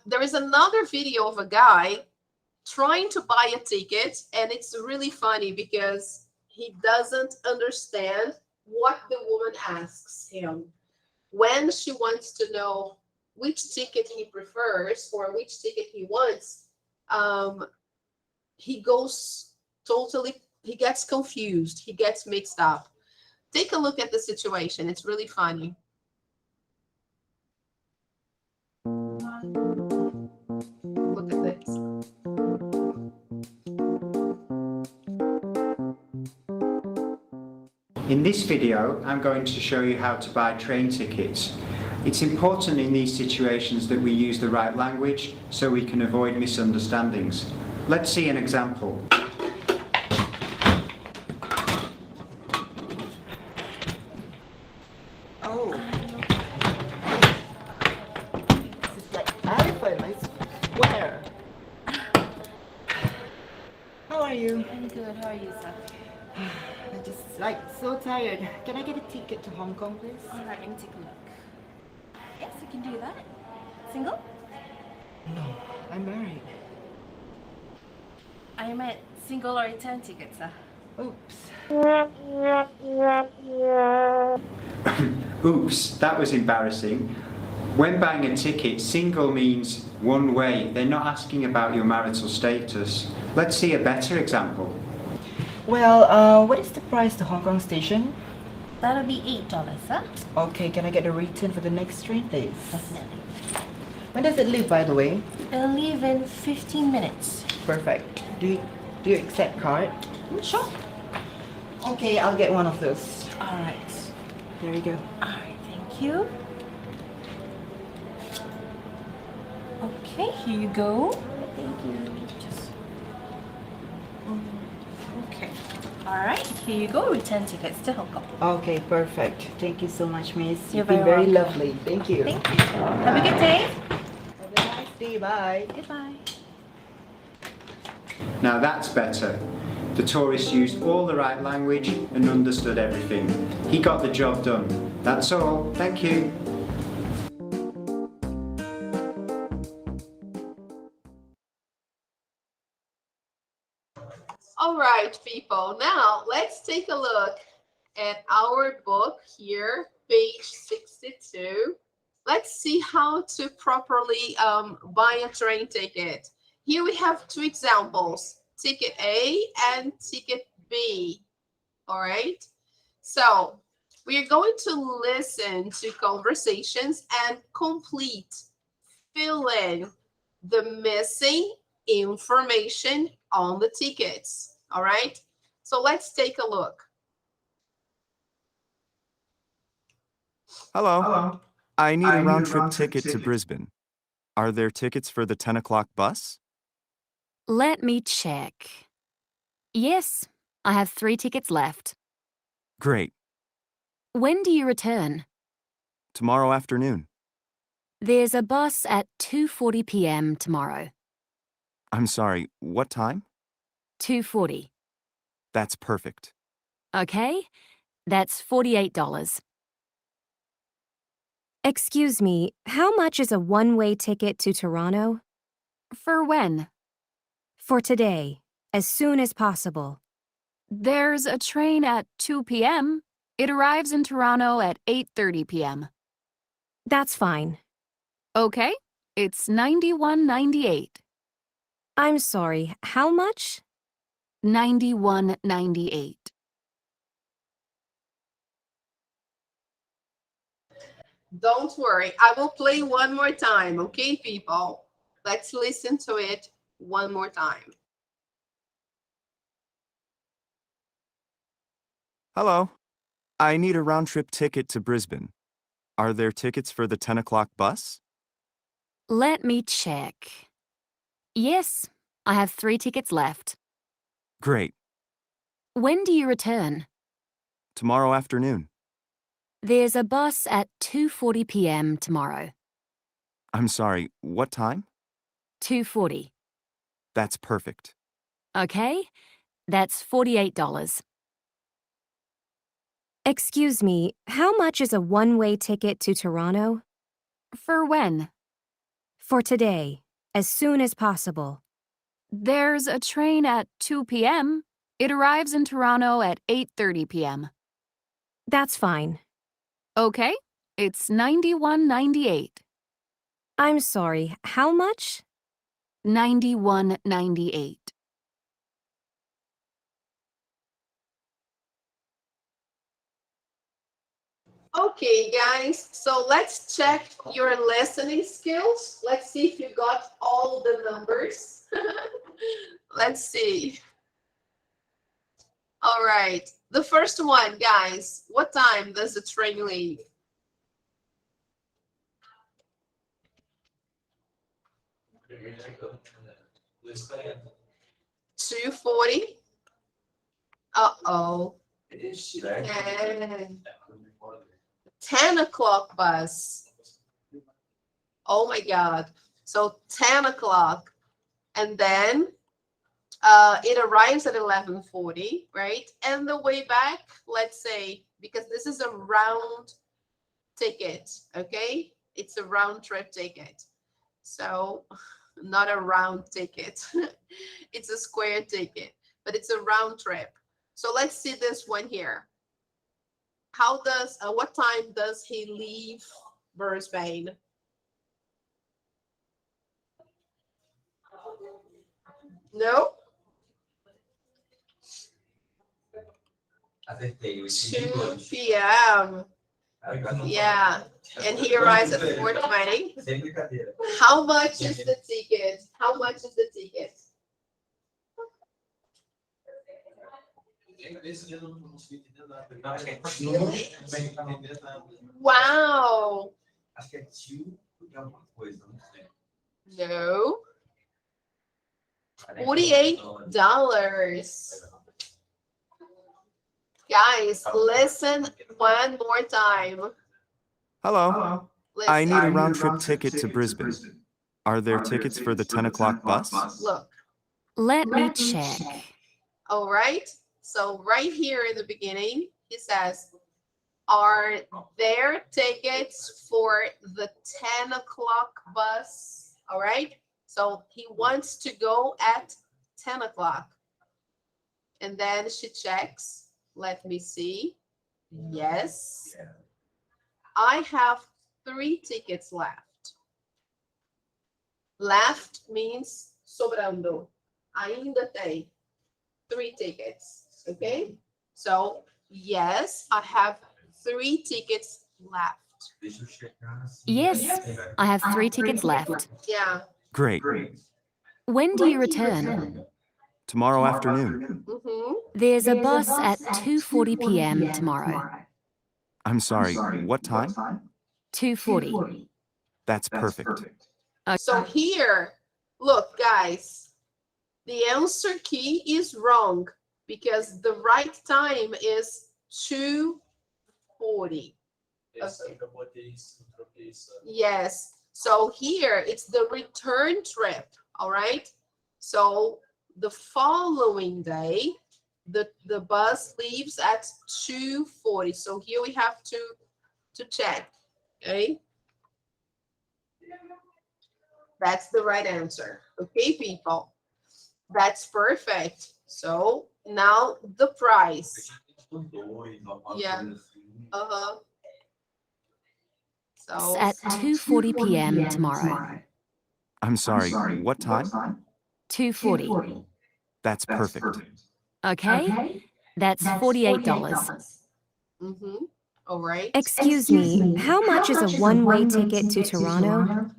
there is another video of a guy trying to buy a ticket, and it's really funny because he doesn't understand what the woman asks him. When she wants to know which ticket he prefers or which ticket he wants, he gets confused, he gets mixed up. Take a look at the situation. It's really funny. Look at this. In this video, I'm going to show you how to buy train tickets. It's important in these situations that we use the right language so we can avoid misunderstandings. Let's see an example. Oh. This is like elephant, I swear. How are you? I'm good. How are you, sir? I'm just like so tired. Can I get a ticket to Hong Kong, please? All right, let me take a look. Yes, I can do that. Single? No, I'm married. I meant single or return tickets, sir. Oops. Oops, that was embarrassing. When buying a ticket, single means one way. They're not asking about your marital status. Let's see a better example. Well, what is the price to Hong Kong station? That'll be $8, sir. Okay, can I get a return for the next train, please? Definitely. When does it leave, by the way? It'll leave in 15 minutes. Perfect. Do you accept card? Sure. Okay, I'll get one of those. All right. There you go. All right, thank you. Okay, here you go. Thank you. Okay. All right, here you go. Return tickets to Hong Kong. Okay, perfect. Thank you so much, miss. You're You've been very very welcome. lovely. Thank you. Thank you. Have a good day. Have a nice day. Bye. Goodbye. Now that's better. The tourist used all the right language and understood everything. He got the job done. That's all. Thank you. All right, people. Now let's take a look at our book here, page 62. Let's see how to properly buy a train ticket. Here we have two examples, ticket A and ticket B. All right. So we are going to listen to conversations and fill in the missing information on the tickets. All right. So let's take a look. Hello. I need a round-trip ticket to Brisbane. Are there tickets for the 10 o'clock bus? Let me check. Yes, I have 3 tickets left. Great. When do you return? Tomorrow afternoon. There's a bus at 2:40 p.m. tomorrow. I'm sorry, what time? 2:40. That's perfect. Okay, that's $48. Excuse me, how much is a one-way ticket to Toronto? For when? For today, as soon as possible. There's a train at 2 p.m. It arrives in Toronto at 8:30 p.m. That's fine. Okay, it's $91.98. I'm sorry, how much? $91.98. Don't worry, I will play one more time, okay, people? Let's listen to it one more time. Hello. I need a round-trip ticket to Brisbane. Are there tickets for the 10 o'clock bus? Let me check. Yes, I have 3 tickets left. Great. When do you return? Tomorrow afternoon. There's a bus at 2:40 p.m. tomorrow. I'm sorry, what time? 2:40. That's perfect. Okay, that's $48. Excuse me, how much is a one-way ticket to Toronto? For when? For today, as soon as possible. There's a train at 2 p.m. It arrives in Toronto at 8:30 p.m. That's fine. Okay, it's $91.98. I'm sorry, how much? $91.98. Okay, guys, so let's check your listening skills. Let's see if you got all the numbers. Let's see. All right, the first one, guys, what time does the train leave? $2:40. Uh-oh. 10 o'clock bus. Oh my God. So 10 o'clock. And then it arrives at 11:40, right? And the way back, let's say, because this is a round ticket, okay? It's a round trip ticket. So not a round ticket. It's a square ticket, but it's a round trip. So let's see this one here. What time does he leave Brisbane? No? Acertei. 2 p.m. Yeah. And he arrives at 4:20. Sem brincadeira. How much is the ticket? How much is the ticket? Wow. Acho que é tio de alguma coisa, não sei. No. $48. Guys, listen one more time. Hello. Listen. I need a round-trip ticket to Brisbane. Are there tickets for the 10 o'clock bus? Look. Let me check. All right. So right here in the beginning, he says, are there tickets for the 10 o'clock bus? All right. So he wants to go at 10 o'clock. And then she checks. Let me see. Yes. I have 3 tickets left. Left means sobrando. Ainda tem 3 tickets. Okay? So, yes, I have 3 tickets left. Yes, I have 3 tickets left. Yeah. Great. When do you return? Tomorrow afternoon. Mm-hmm. There's a bus at 2:40 p.m. tomorrow. I'm sorry, what time? 2:40. That's perfect. So here, look, guys, the answer key is wrong because the right time is 2:40. Yes. So here it's the return trip. All right. So the following day, the bus leaves at 2:40. So here we have to check. Okay. That's the right answer. Okay, people. That's perfect. So now the price. Yeah. Uh-huh. So At 2:40 p.m. tomorrow. I'm sorry, what time? 2:40. That's perfect. Okay, that's $48. Mm-hmm. All right. Excuse me, how much is a one-way ticket to Toronto?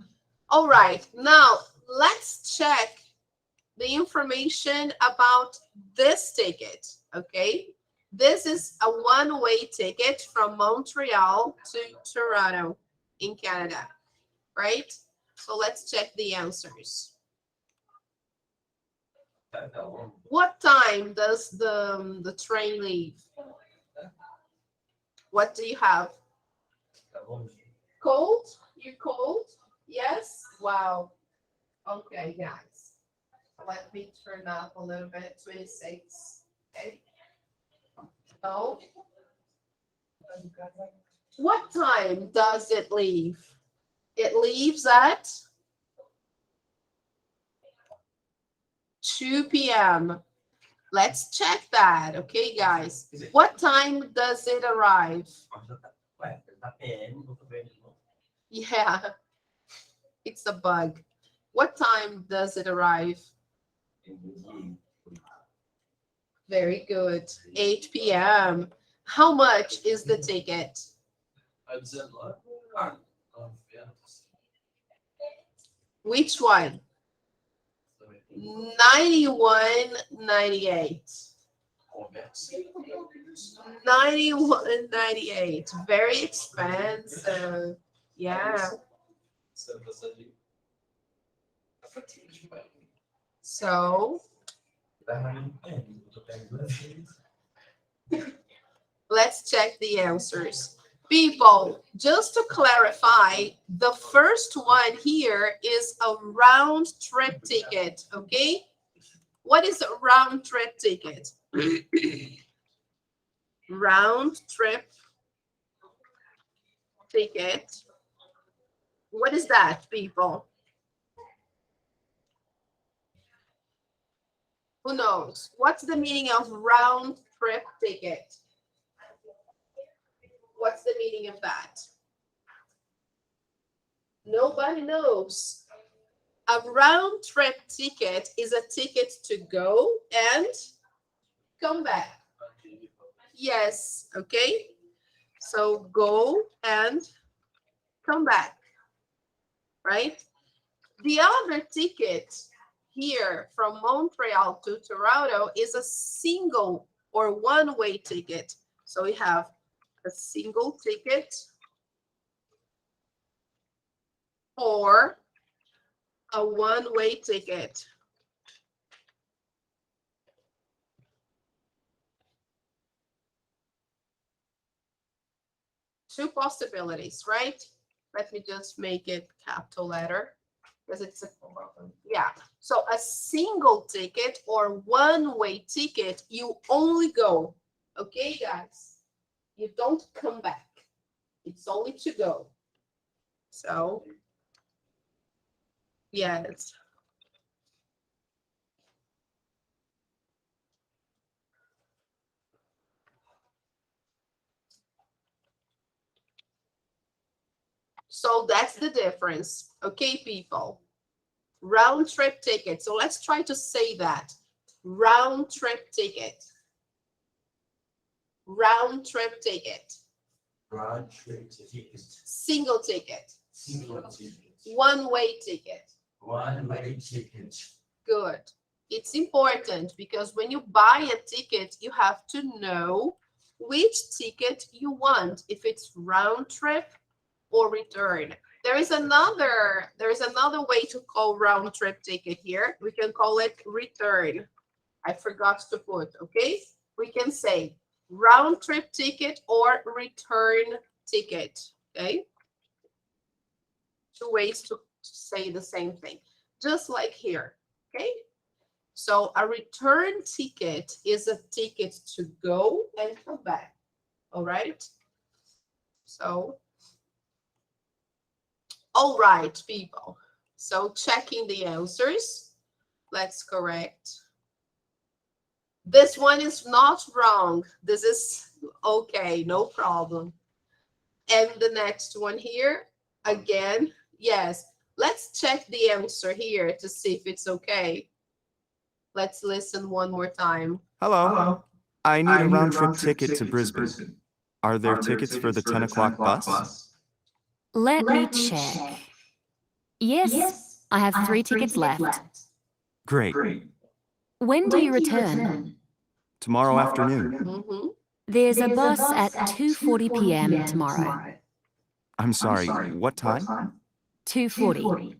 All right. Now let's check the information about this ticket. Okay. This is a one-way ticket from Montreal to Toronto in Canada, right? So let's check the answers. What time does the train leave? What do you have? Cold? You cold? Yes? Wow. Okay, guys. Let me turn up a little bit. 26. Okay. So, what time does it leave? It leaves at 2 p.m. Let's check that, okay, guys? What time does it arrive? Yeah, it's a bug. What time does it arrive? Very good. 8 p.m. How much is the ticket? Which one? 91.98. 91.98. Very expensive. Yeah. So let's check the answers. People, just to clarify, the first one here is a round trip ticket, okay? What is a round trip ticket? Round trip ticket. What is that, people? Who knows? What's the meaning of round trip ticket? What's the meaning of that? Nobody knows. A round trip ticket is a ticket to go and come back. Yes, okay. So go and come back, right? The other ticket here from Montreal to Toronto is a single or one-way ticket. So we have a single ticket or a one-way ticket. Two possibilities, right? Let me just make it capital letter because it's a, yeah. So a single ticket or one-way ticket, you only go, okay, guys? You don't come back. It's only to go. So, yes. So that's the difference. Okay, people. Round trip ticket. So let's try to say that. Round trip ticket. Round trip ticket. Round trip ticket. Single ticket. Single ticket. One-way ticket. One-way ticket. Good. It's important because when you buy a ticket, you have to know which ticket you want, if it's round trip or return. There is another way to call round trip ticket here. We can call it return. I forgot to put, okay? We can say round trip ticket or return ticket, okay? Two ways to say the same thing, just like here, okay? So a return ticket is a ticket to go and come back, all right? So, all right, people. So checking the answers, let's correct. This one is not wrong. This is okay, no problem. And the next one here, again, yes. Let's check the answer here to see if it's okay. Let's listen one more time. Hello. I need a round-trip ticket to Brisbane. Are there tickets for the 10 o'clock bus? Let me check. Yes, I have 3 tickets left. Great. When do you return? Tomorrow afternoon. Mm-hmm. There's a bus at 2:40 p.m. tomorrow. I'm sorry, what time? 2:40.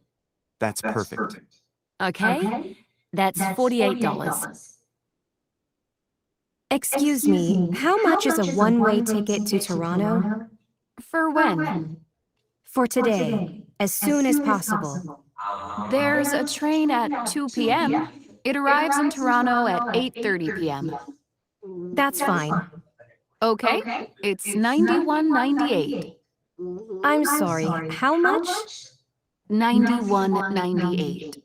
That's perfect. Okay, that's $48. Excuse me, how much is a one-way ticket to Toronto? For when? For today, as soon as possible. There's a train at 2 p.m. It arrives in Toronto at 8:30 p.m. That's fine. Okay, it's $91.98. I'm sorry, how much? $91.98.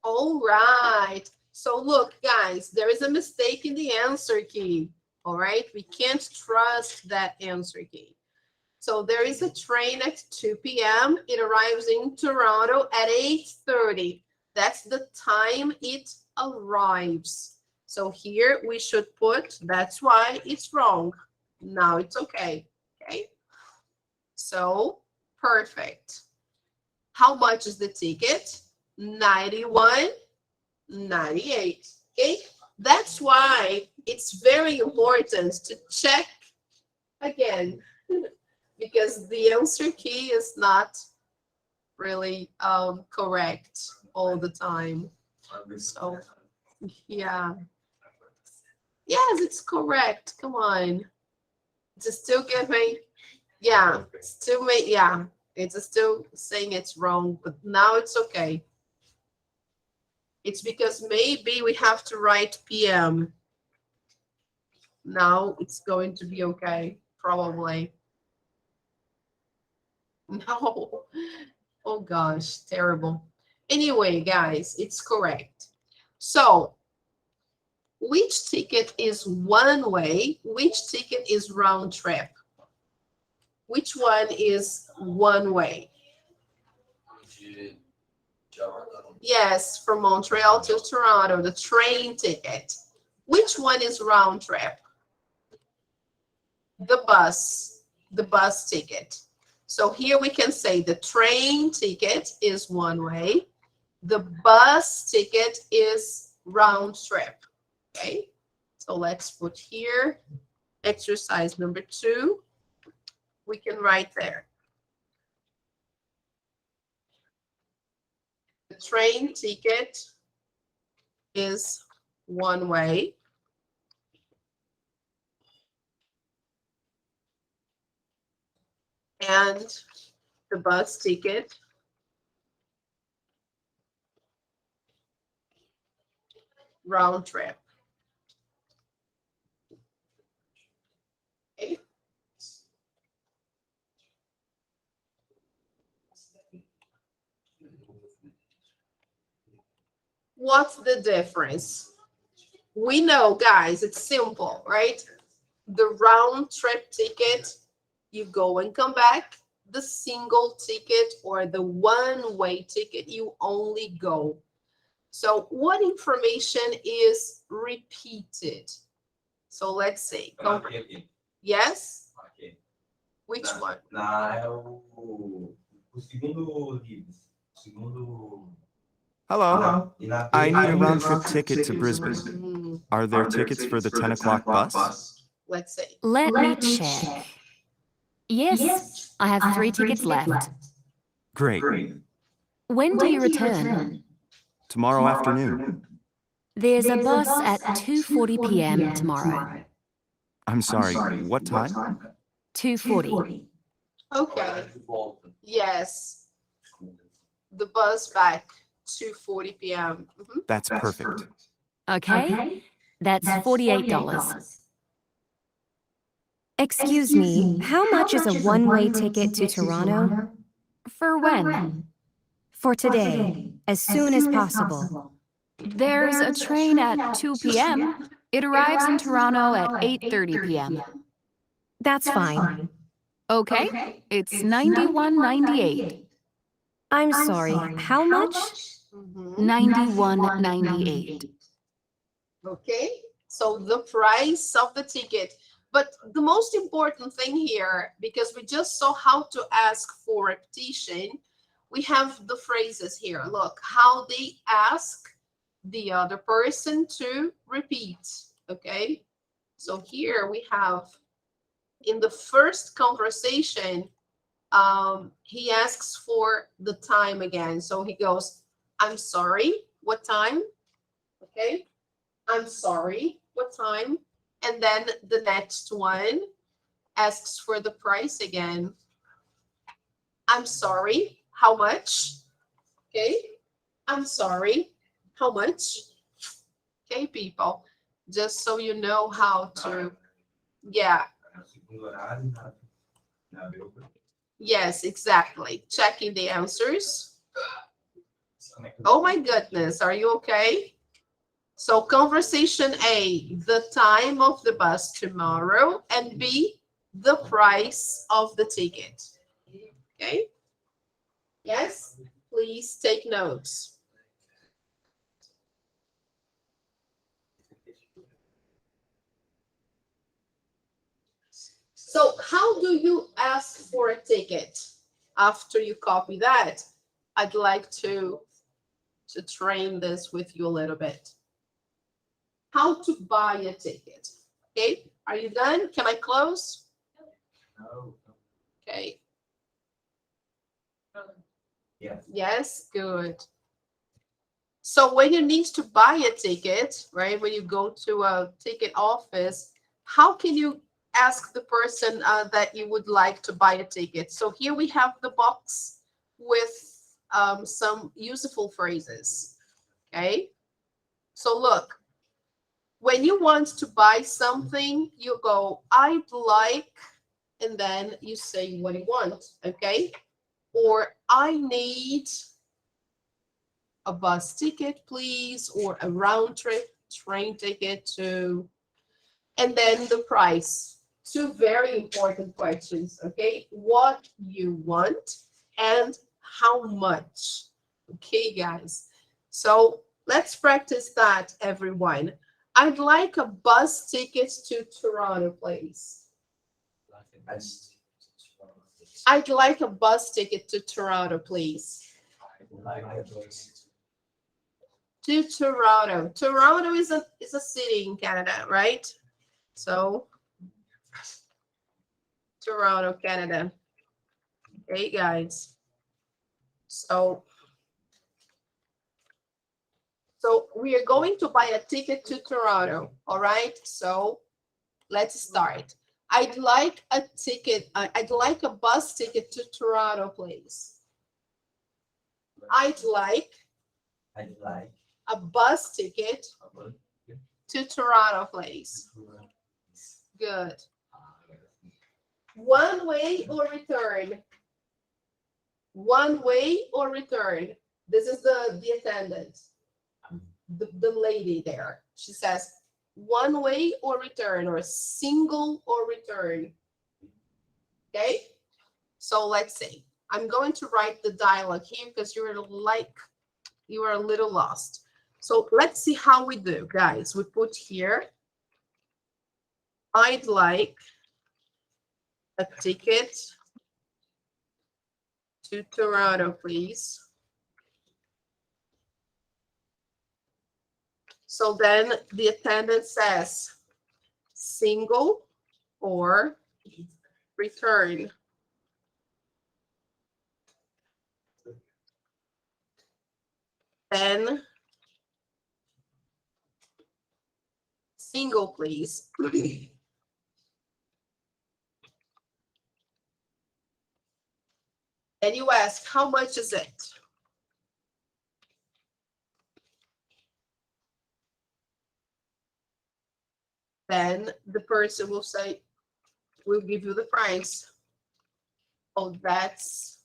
All right. So look, guys, there is a mistake in the answer key. All right. We can't trust that answer key. So there is a train at 2 p.m. It arrives in Toronto at 8:30. That's the time it arrives. So here we should put, that's why it's wrong. Now it's okay. Okay. So perfect. How much is the ticket? $91.98. Okay. That's why it's very important to check again, because the answer key is not really correct all the time. So yeah. Yes, it's correct. Come on. It's still giving, yeah, still make, yeah, it's still saying it's wrong, but now it's okay. It's because maybe we have to write PM. Now it's going to be okay, probably. No. Oh gosh, terrible. Anyway, guys, it's correct. So Which ticket is one way? Which ticket is round trip? Which one is one way? Yes, from Montreal to Toronto, the train ticket. Which one is round trip? The bus ticket. So here we can say the train ticket is one way. The bus ticket is round trip. Okay, so let's put here exercise number 2. We can write there. The train ticket is one way. And the bus ticket round trip. Okay. What's the difference? We know, guys, it's simple, right? The round trip ticket, you go and come back. The single ticket or the one-way ticket, you only go. So what information is repeated? So let's see. Yes? Which one? Hello. I need a round-trip ticket to Brisbane. Are there tickets for the 10 o'clock bus? Let's see. Let me check. Yes, I have 3 tickets left. Great. When do you return? Tomorrow afternoon. There's a bus at 2:40 p.m. tomorrow. I'm sorry, what time? 2:40. Okay. Yes. The bus back 2:40 p.m. That's perfect. Okay, that's $48. Excuse me, how much is a one-way ticket to Toronto? For when? For today, as soon as possible. There's a train at 2 p.m. It arrives in Toronto at 8:30 p.m. That's fine. Okay, it's $91.98. I'm sorry, how much? $91.98. Okay, so the price of the ticket. But the most important thing here, because we just saw how to ask for repetition, we have the phrases here. Look, how they ask the other person to repeat, okay? So here we have, in the first conversation, he asks for the time again. So he goes, I'm sorry, what time? Okay, I'm sorry, what time? And then the next one asks for the price again. I'm sorry, how much? Okay, I'm sorry, how much? Okay, people, just so you know how to, yeah. Yes, exactly. Checking the answers. Oh my goodness, are you okay? So conversation A, the time of the bus tomorrow, and B, the price of the ticket. Okay? Yes, please take notes. So how do you ask for a ticket? After you copy that, I'd like to train this with you a little bit. How to buy a ticket. Okay, are you done? Can I close? No. Okay. Yes. Yes, good. So when you need to buy a ticket, right, when you go to a ticket office, how can you ask the person that you would like to buy a ticket? So here we have the box with some useful phrases, okay? So look, when you want to buy something, you go, I'd like, and then you say what you want, okay? Or I need a bus ticket, please, or a round trip train ticket to, and then the price. Two very important questions, okay? What you want and how much. Okay, guys. So let's practice that, everyone. I'd like a bus ticket to Toronto, please. I'd like a bus ticket to Toronto, please. To Toronto. Toronto is a city in Canada, right? So Toronto, Canada. Okay, guys. So we are going to buy a ticket to Toronto. All right. So let's start. I'd like a ticket. I'd like a bus ticket to Toronto, please. I'd like a bus ticket to Toronto, please. Good. One way or return? One way or return? This is the attendant, the lady there. She says, one way or return, or single or return. Okay, so let's see. I'm going to write the dialogue here because you are a little lost. So let's see how we do, guys. We put here, I'd like a ticket to Toronto, please. So then the attendant says, single or return. Then single, please. And you ask, how much is it? Then the person will say, we'll give you the price. Oh, that's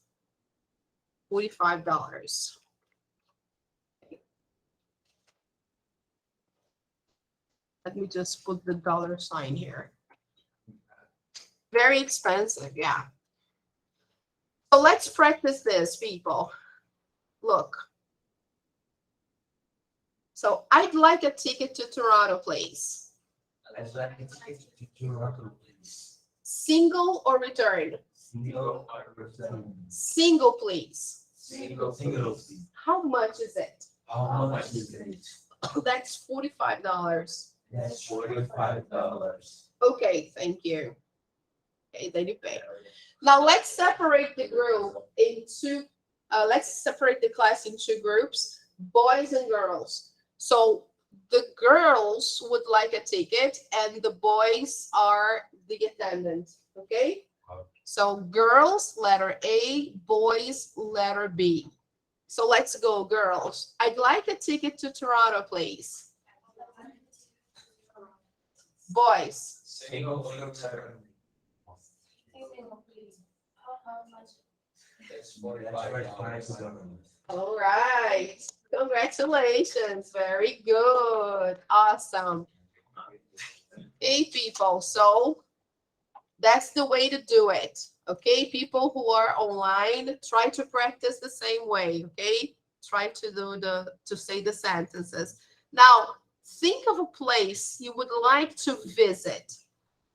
$45. Let me just put the dollar sign here. Very expensive, yeah. So let's practice this, people. Look. So I'd like a ticket to Toronto, please. I'd like a ticket to Toronto, please. Single or return? Single or return? Single, please. Single, please. How much is it? How much is it? Oh, that's $45. That's $45. Okay, thank you. Okay, then you pay. Now let's separate the group into, let's separate the class in two groups, boys and girls. So the girls would like a ticket and the boys are the attendant, okay? So girls, letter A, boys, letter B. So let's go, girls. I'd like a ticket to Toronto, please. Boys. Single or return? That's $45. All right. Congratulations. Very good. Awesome. Hey, people. So that's the way to do it. Okay, people who are online, try to practice the same way. Okay, try to to say the sentences. Now, think of a place you would like to visit.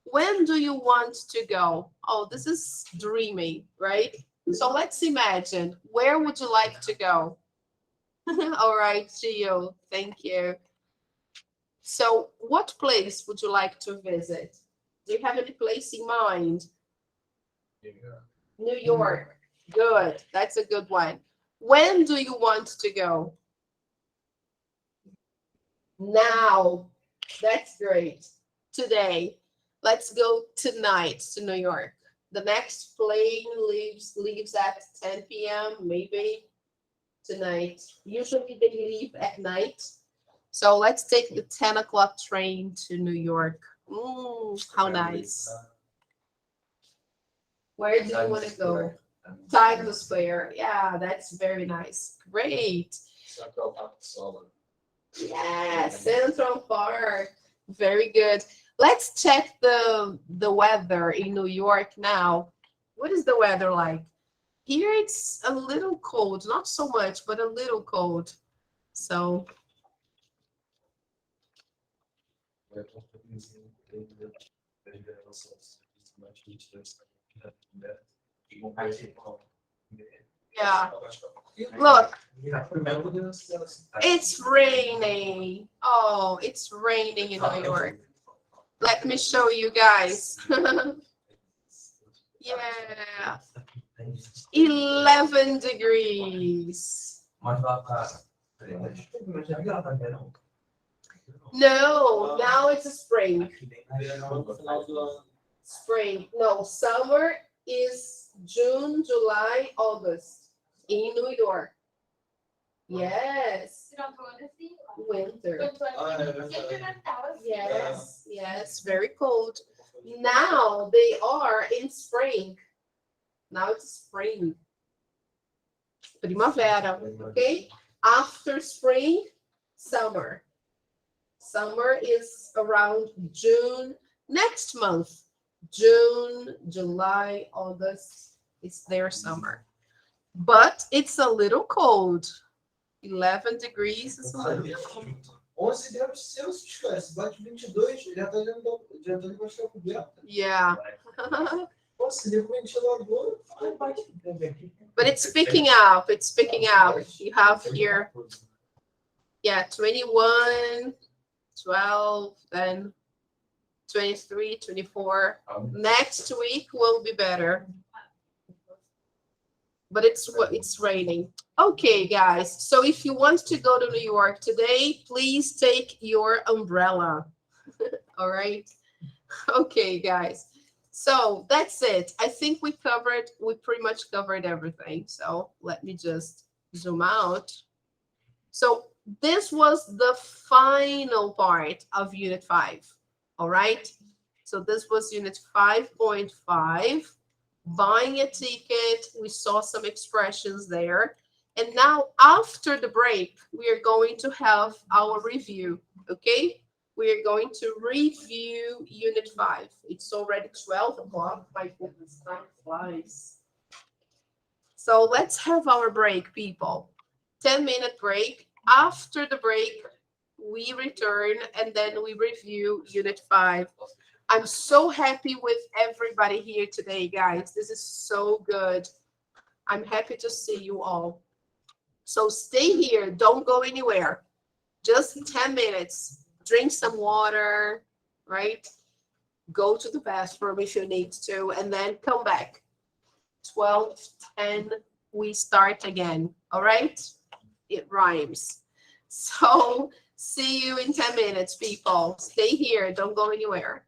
When do you want to go? Oh, this is dreaming, right? So let's imagine, where would you like to go? All right, Gio, thank you. So what place would you like to visit? Do you have any place in mind? New York. Good. That's a good one. When do you want to go? Now. That's great. Today. Let's go tonight to New York. The next plane leaves at 10 p.m. maybe tonight. Usually they leave at night. So let's take the 10 o'clock train to New York. How nice. Where do you want to go? Times Square. Yeah, that's very nice. Great. Yeah, Central Park. Very good. Let's check the weather in New York now. What is the weather like? Here it's a little cold, not so much, but a little cold. So yeah. Look, it's raining. Oh, it's raining in New York. Let me show you guys. Yeah. 11 degrees. No, now it's a spring. Spring. No, summer is June, July, August in New York. Yes. Winter. Yes, yes, very cold. Now they are in spring. Now it's spring. Primavera, okay? After spring, summer. Summer is around June, next month. June, July, August, it's their summer. But it's a little cold. 11 degrees is a little cold. 11 graus Celsius, cara. Se bate 22, já tá debaixo da coberta. Yeah. Nossa, liga o ventilador. But it's picking up. It's picking up. You have here, yeah, 21, 12, then 23, 24. Next week will be better. But it's raining. Okay, guys. So if you want to go to New York today, please take your umbrella. All right. Okay, guys. So that's it. I think we pretty much covered everything. So let me just zoom out. So this was the final part of Unit 5. All right. So this was Unit 5.5. Buying a ticket. We saw some expressions there. And now after the break, we are going to have our review. Okay. We are going to review Unit 5. It's already 12 o'clock. My goodness, time flies. So let's have our break, people. 10-minute break. After the break, we return and then we review Unit 5. I'm so happy with everybody here today, guys. This is so good. I'm happy to see you all. So stay here. Don't go anywhere. Just 10 minutes. Drink some water, right? Go to the bathroom if you need to, and then come back. 12:10, we start again. All right? It rhymes. So see you in 10 minutes, people. Stay here. Don't go anywhere.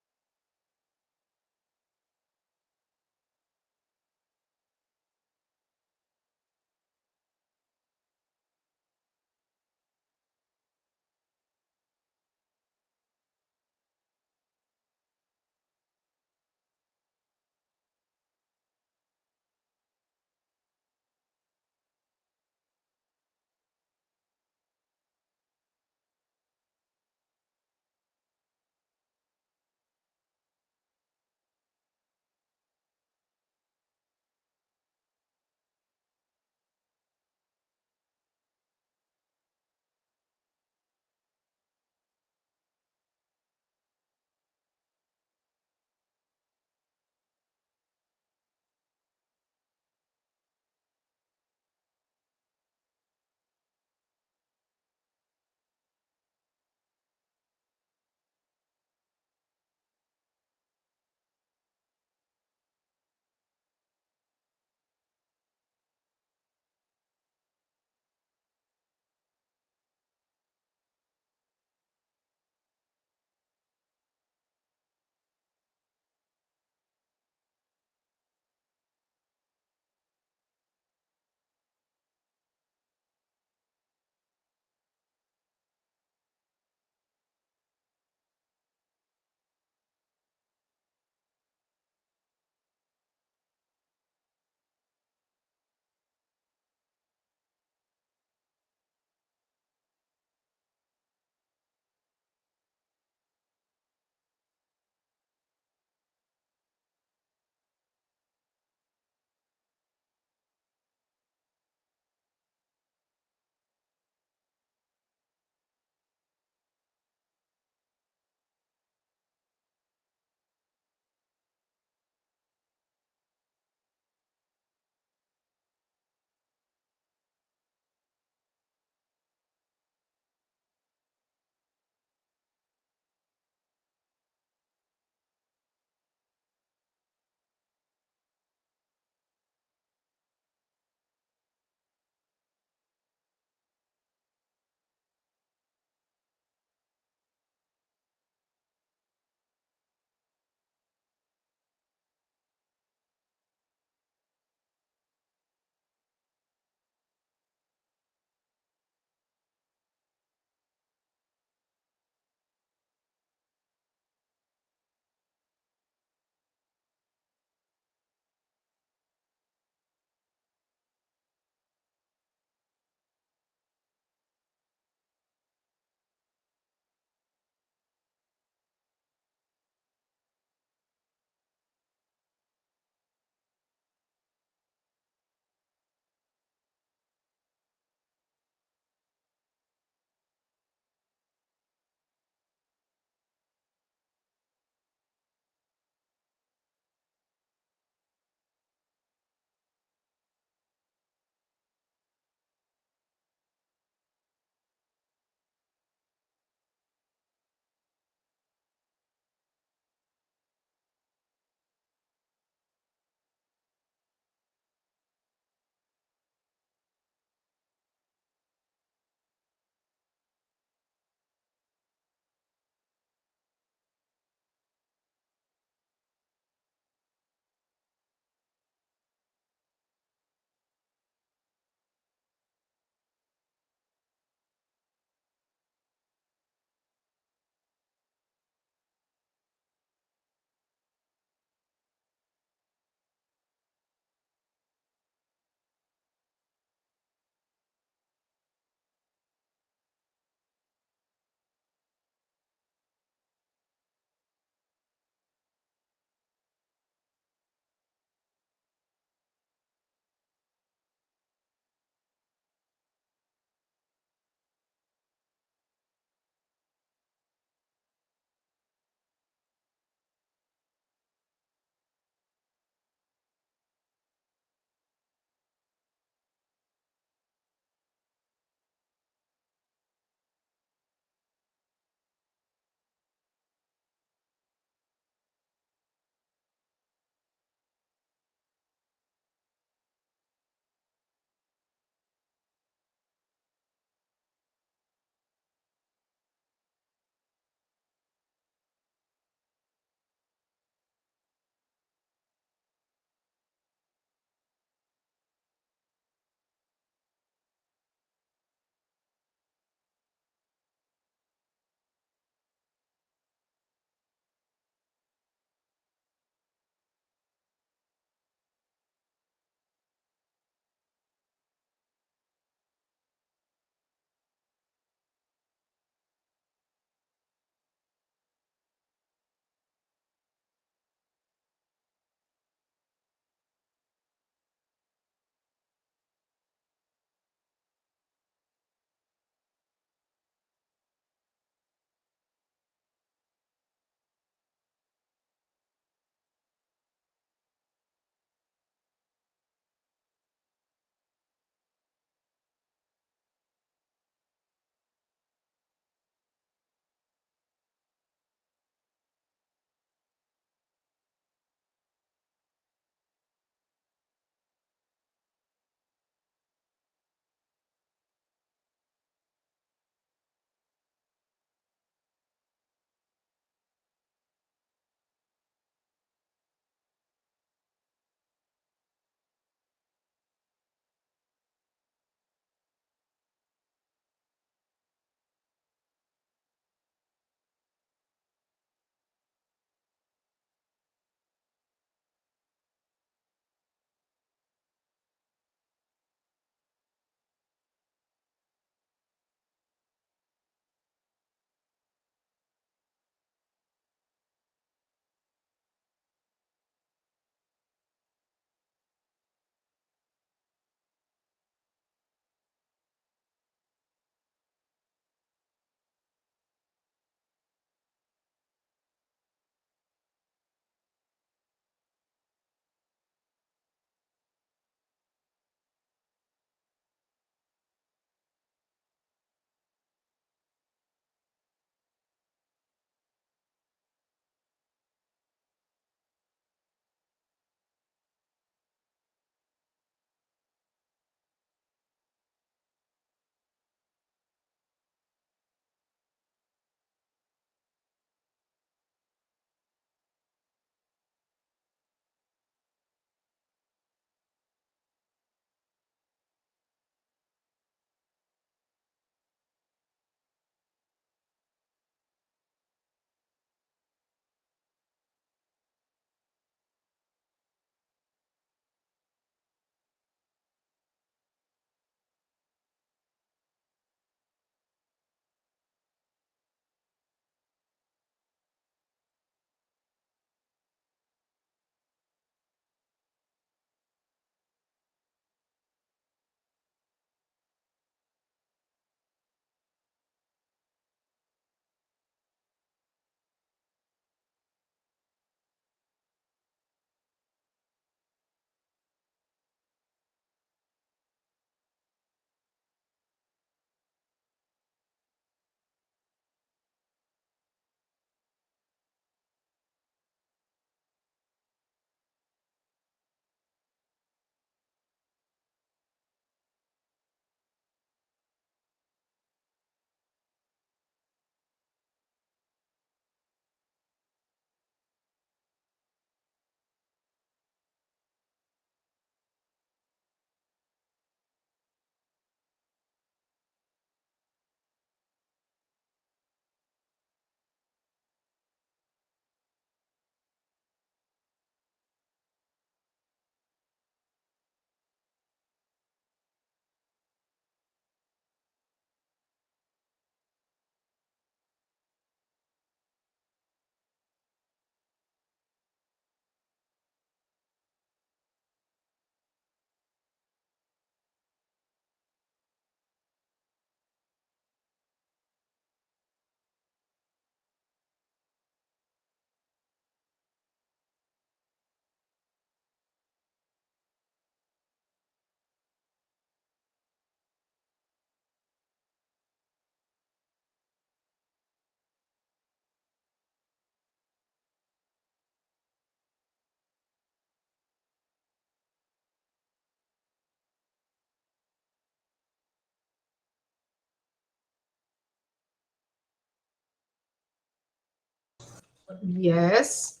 Yes.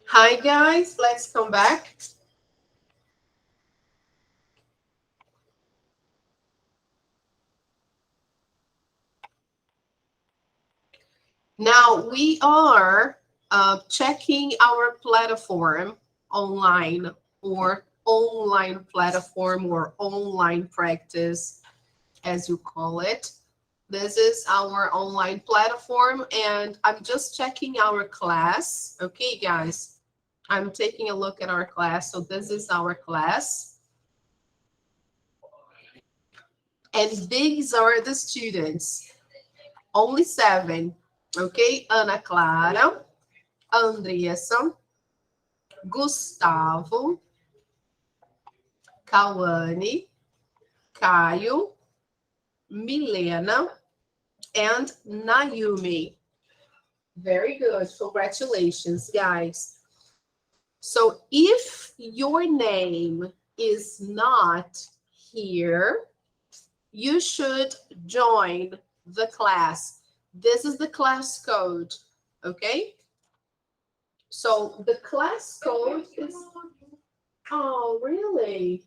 Hi, guys. Let's come back. Now, we are checking our platform online or online platform or online practice, as you call it. This is our online platform, and I'm just checking our class. Okay, guys, I'm taking a look at our class. So this is our class. And these are the students. Only 7. Okay, Ana Clara, Andressa, Gustavo, Cauane, Caio, Milena, and Nayumi. Very good. Congratulations, guys. So if your name is not here, you should join the class. This is the class code, okay? So the class code is, oh, really?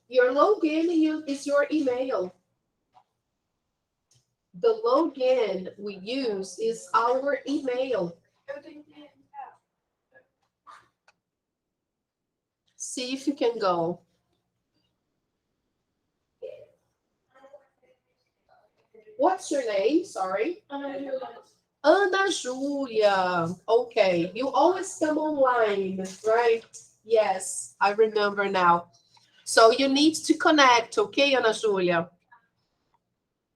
Your login is your email. The login we use is our email. See if you can go. What's your name? Sorry. Ana Julia. Okay. You always come online, right? Yes, I remember now. So you need to connect, okay, Ana Julia?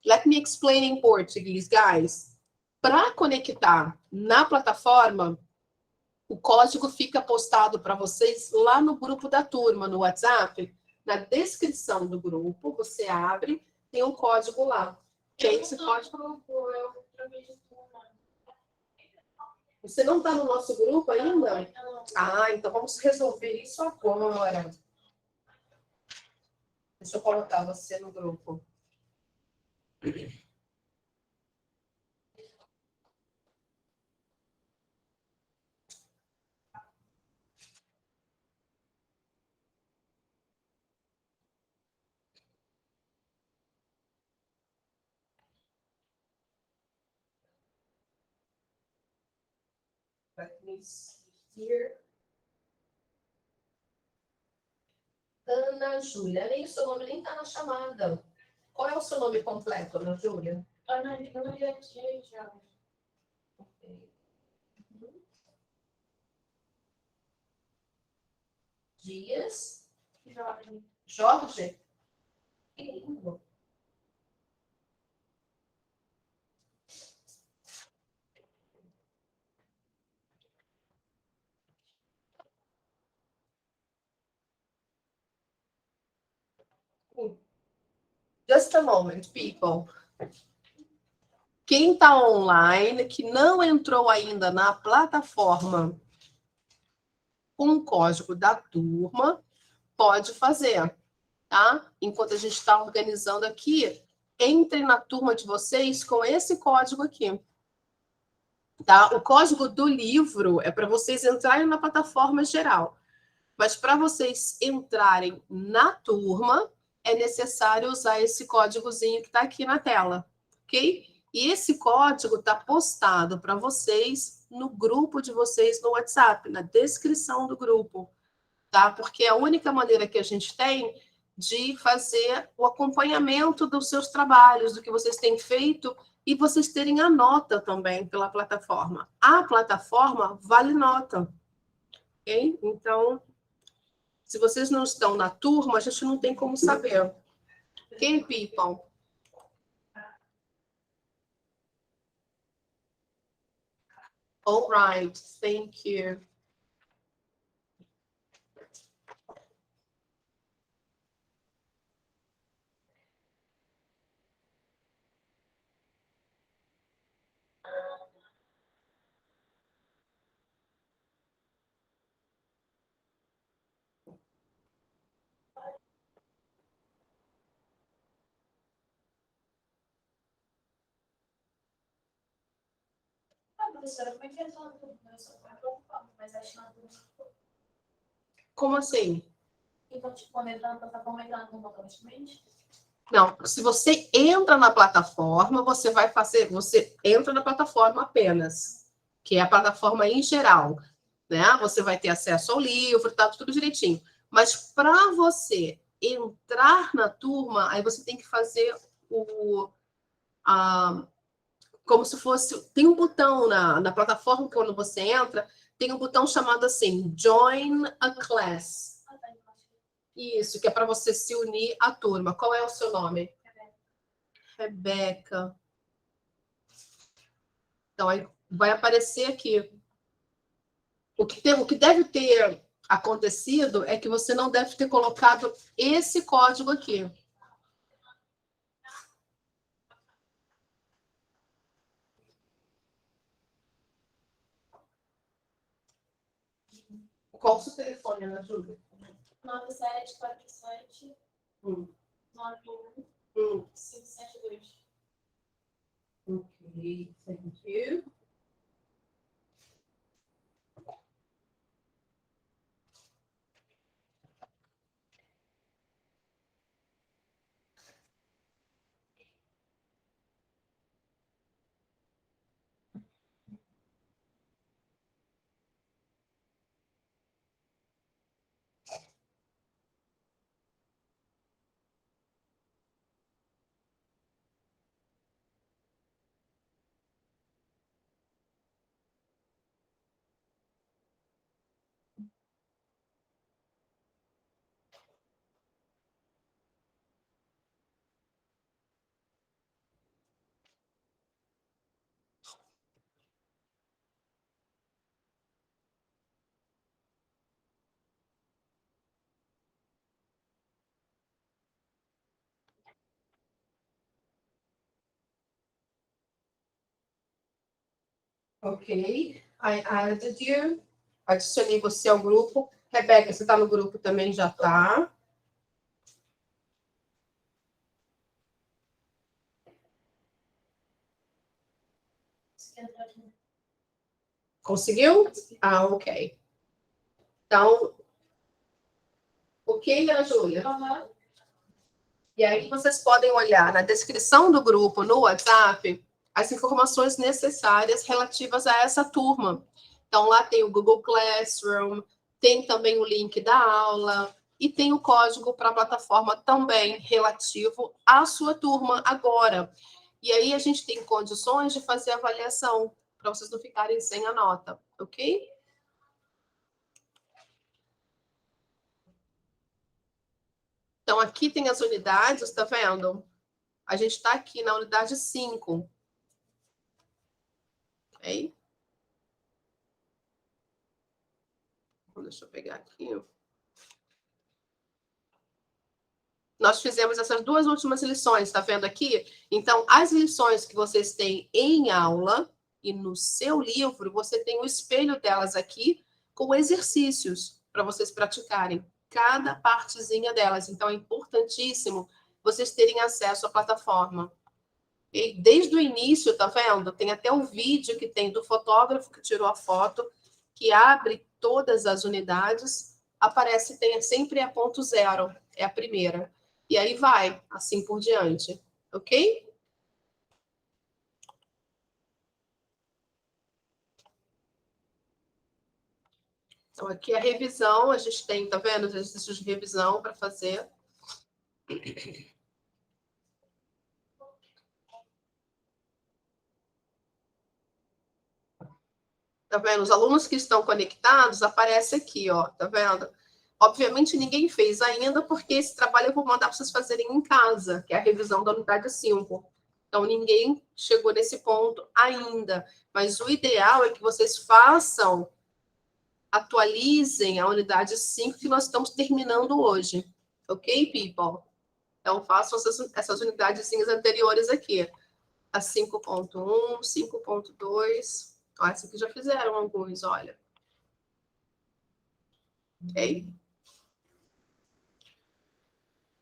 Let me explain in Portuguese, guys. Para conectar na plataforma, o código fica postado para vocês lá no grupo da turma, no WhatsApp. Na descrição do grupo, você abre, tem um código lá. Okay? Esse código... Você não está no nosso grupo ainda? Ah, então vamos resolver isso agora. Deixa eu colocar você no grupo. Let me see here. Ana Júlia, nem o seu nome nem está na chamada. Qual é o seu nome completo, Ana Júlia? Ana Júlia Dias. Dias. Jorge. Jorge? Que lindo. Just a moment, people. Quem está online, que não entrou ainda na plataforma com o código da turma, pode fazer, tá? Enquanto a gente está organizando aqui, entre na turma de vocês com esse código aqui. Tá? O código do livro é para vocês entrarem na plataforma geral. Mas para vocês entrarem na turma, é necessário usar esse códigozinho que está aqui na tela, ok? E esse código está postado para vocês no grupo de vocês no WhatsApp, na descrição do grupo, tá? Porque é a única maneira que a gente tem de fazer o acompanhamento dos seus trabalhos, do que vocês têm feito, e vocês terem a nota também pela plataforma. A plataforma vale nota, ok? Então, se vocês não estão na turma, a gente não tem como saber. Ok, people? All right, thank you. Professora, como é que é essa turma? Eu sou uma plataforma, mas acho que na turma. Como assim? Então, tipo, quando entrar na plataforma, entrar na turma automaticamente? Não, se você entra na plataforma, você vai fazer, você entra na plataforma apenas, que é a plataforma em geral, né? Você vai ter acesso ao livro, tá tudo direitinho. Mas para você entrar na turma, aí você tem que fazer como se fosse, tem um botão na plataforma quando você entra, tem um botão chamado assim, Join a Class. Isso, que é para você se unir à turma. Qual é o seu nome? Rebeca. Então, aí vai aparecer aqui. O que deve ter acontecido é que você não deve ter colocado esse código aqui. Qual o seu telefone, Ana Júlia? 9747 91 572. Ok, thank you. Ok, I added you. Adicionei você ao grupo. Rebeca, você está no grupo também? Já está. Conseguiu? Ah, ok. Então, ok, Ana Júlia? E aí vocês podem olhar na descrição do grupo no WhatsApp as informações necessárias relativas a essa turma. Então, lá tem o Google Classroom, tem também o link da aula e tem o código para a plataforma também relativo à sua turma agora. E aí a gente tem condições de fazer avaliação, para vocês não ficarem sem a nota, ok? Então, aqui tem as unidades, tá vendo? A gente está aqui na unidade 5. Ok? Deixa eu pegar aqui. Nós fizemos essas duas últimas lições, tá vendo aqui? Então, as lições que vocês têm em aula e no seu livro, você tem o espelho delas aqui com exercícios para vocês praticarem cada partezinha delas. Então, é importantíssimo vocês terem acesso à plataforma. E desde o início, tá vendo? Tem até o vídeo que tem do fotógrafo que tirou a foto, que abre todas as unidades, aparece, tem sempre a ponto zero, é a primeira. E aí vai, assim por diante, ok? Então, aqui é a revisão, a gente tem, tá vendo? Os exercícios de revisão para fazer. Tá vendo? Os alunos que estão conectados, aparece aqui, ó, tá vendo? Obviamente, ninguém fez ainda, porque esse trabalho eu vou mandar para vocês fazerem em casa, que é a revisão da unidade 5. Então, ninguém chegou nesse ponto ainda. Mas o ideal é que vocês façam, atualizem a unidade 5, que nós estamos terminando hoje. Ok, people? Então, façam essas unidadezinhas anteriores aqui. A 5.1, 5.2. Ó, essa aqui já fizeram alguns, olha. Ok?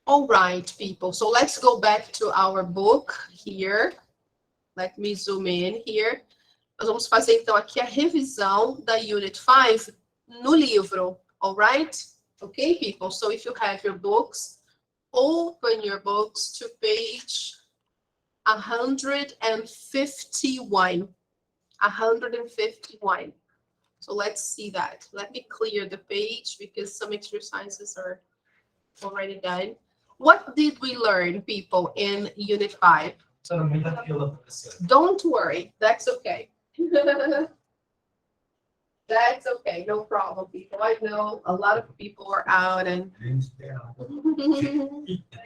All right, people. So let's go back to our book here. Let me zoom in here. Nós vamos fazer, então, aqui a revisão da Unit 5 no livro, alright? Okay, people? So if you have your books, open your books to page 151. 151. So let's see that. Let me clear the page because some exercises are already done. What did we learn, people, in Unit 5? Don't worry, that's okay. That's okay, no problem, people. I know a lot of people are out and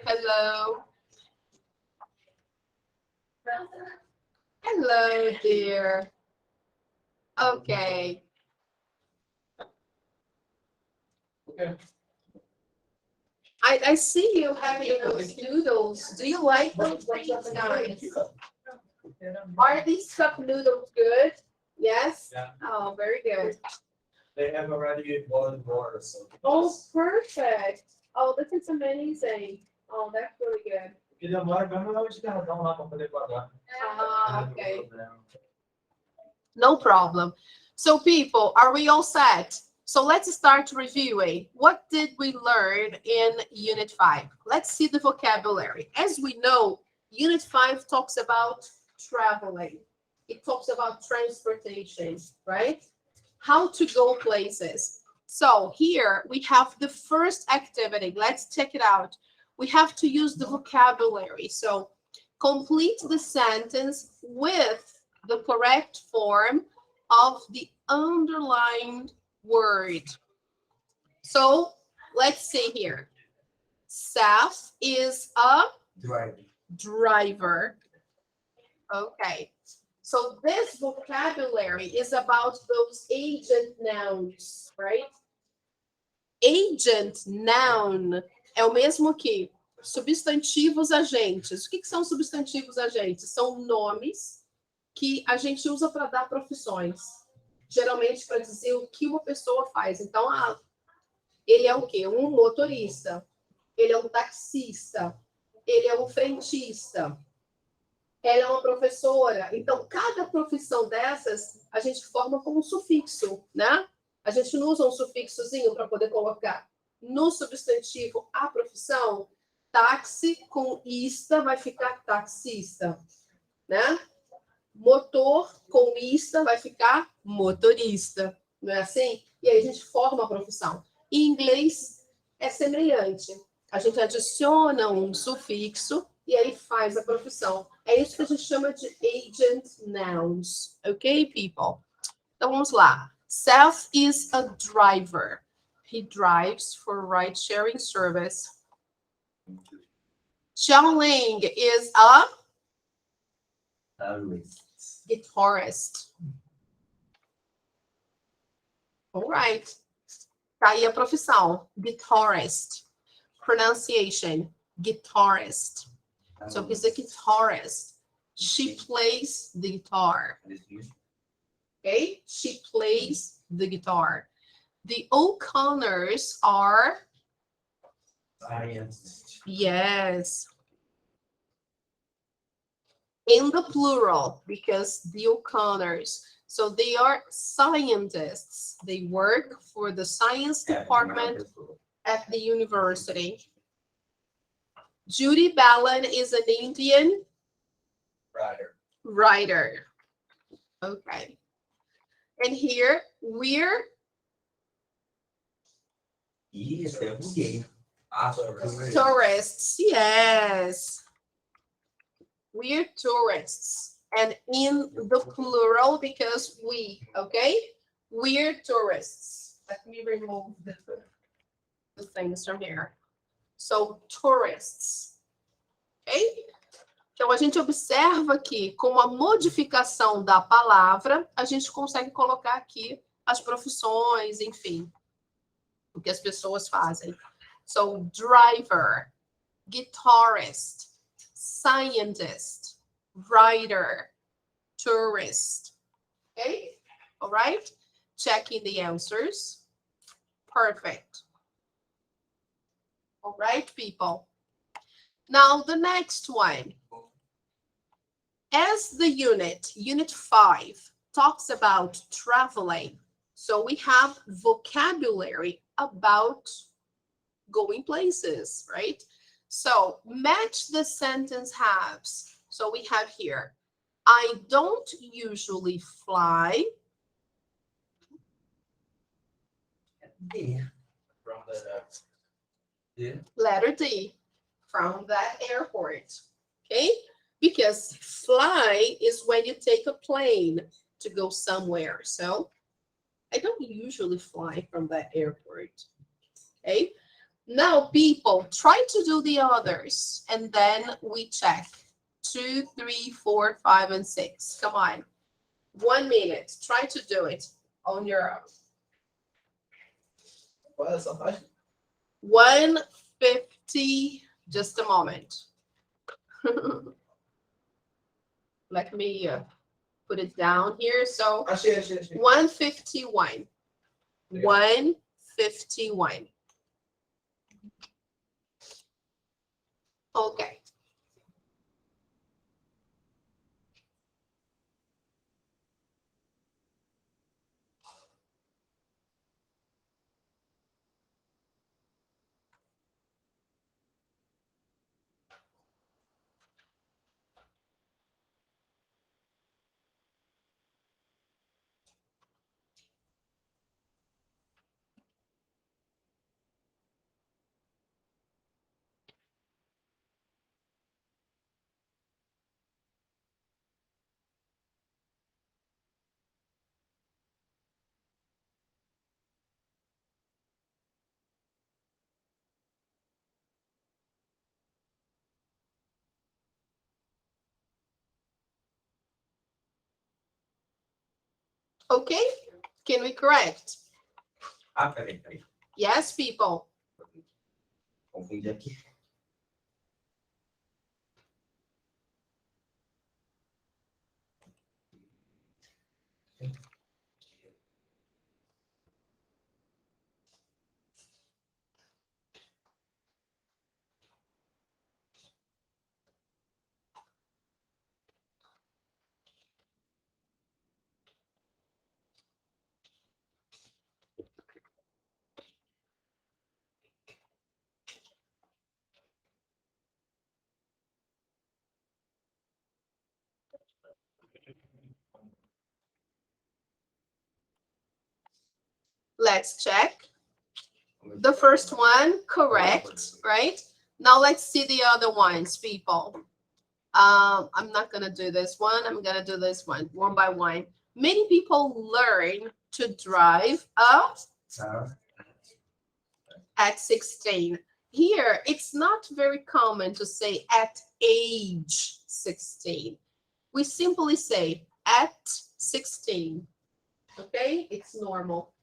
hello. Hello, dear. Okay. I see you having those noodles. Do you like those? That's nice. Are these cup noodles good? Yes? Yeah. Oh, very good. They have already boiled water, so. Oh, perfect. Oh, this is amazing. Oh, that's really good. Que demora mesmo é o esquerdão lá para poder guardar. Ah, okay. No problem. So, people, are we all set? So let's start reviewing. What did we learn in Unit 5? Let's see the vocabulary. As we know, Unit 5 talks about traveling. It talks about transportation, right? How to go places. So here we have the first activity. Let's check it out. We have to use the vocabulary. So complete the sentence with the correct form of the underlined word. So let's see here. Seth is a driver. Okay. So this vocabulary is about those agent nouns, right? Agent noun é o mesmo que substantivos agentes. O que são substantivos agentes? São nomes que a gente usa para dar profissões. Geralmente para dizer o que uma pessoa faz. Então, ele é o quê? Um motorista. Ele é um taxista. Ele é um frentista. Ela é uma professora. Então, cada profissão dessas, a gente forma como um sufixo, né? A gente não usa um sufixozinho para poder colocar no substantivo a profissão. Táxi com ista vai ficar taxista, né? Motor com ista vai ficar motorista, não é assim? E aí a gente forma a profissão. Em inglês é semelhante. A gente adiciona um sufixo e aí faz a profissão. É isso que a gente chama de agent nouns. Ok, people? Então, vamos lá. Seth is a driver. He drives for ride-sharing service. Xiaoling is a guitarist. All right. Tá aí a profissão. Guitarist. Pronunciation. Guitarist. So he's a guitarist. She plays the guitar. Okay? She plays the guitar. The O'Connors are... Science. Yes. In the plural, because the O'Connors. So they are scientists. They work for the science department at the university. Judy Ballin is an Indian writer. Okay. And here we're tourists. Yes. We're tourists. And in the plural because we, okay? We're tourists. Let me remove the things from here. So, tourists. Ok? Então, a gente observa aqui, com a modificação da palavra, a gente consegue colocar aqui as profissões, enfim, o que as pessoas fazem. So, driver, guitarist, scientist, writer, tourist. Okay? All right? Checking the answers. Perfect. All right, people. Now, the next one. As the unit 5, talks about traveling. So we have vocabulary about going places, right? So match the sentence halves. So we have here, I don't usually fly. D. From the D. Letter D, from that airport. Okay? Because fly is when you take a plane to go somewhere. So I don't usually fly from that airport. Okay? Now, people, try to do the others, and then we check. 2, 3, 4, 5, and 6. Come on. 1 minute. Try to do it on your own. Qual é essa página? 150. Just a moment. Let me put it down here. So Achei. 151. 151. Okay. Okay, can we correct? Ah, peraí. Yes, people. Confundi aqui. Let's check. The first one, correct, right? Now let's see the other ones, people. I'm not gonna do this one. I'm gonna do this one by one. Many people learn to drive up at 16. Here, it's not very common to say at age 16. We simply say at 16. Okay, it's normal.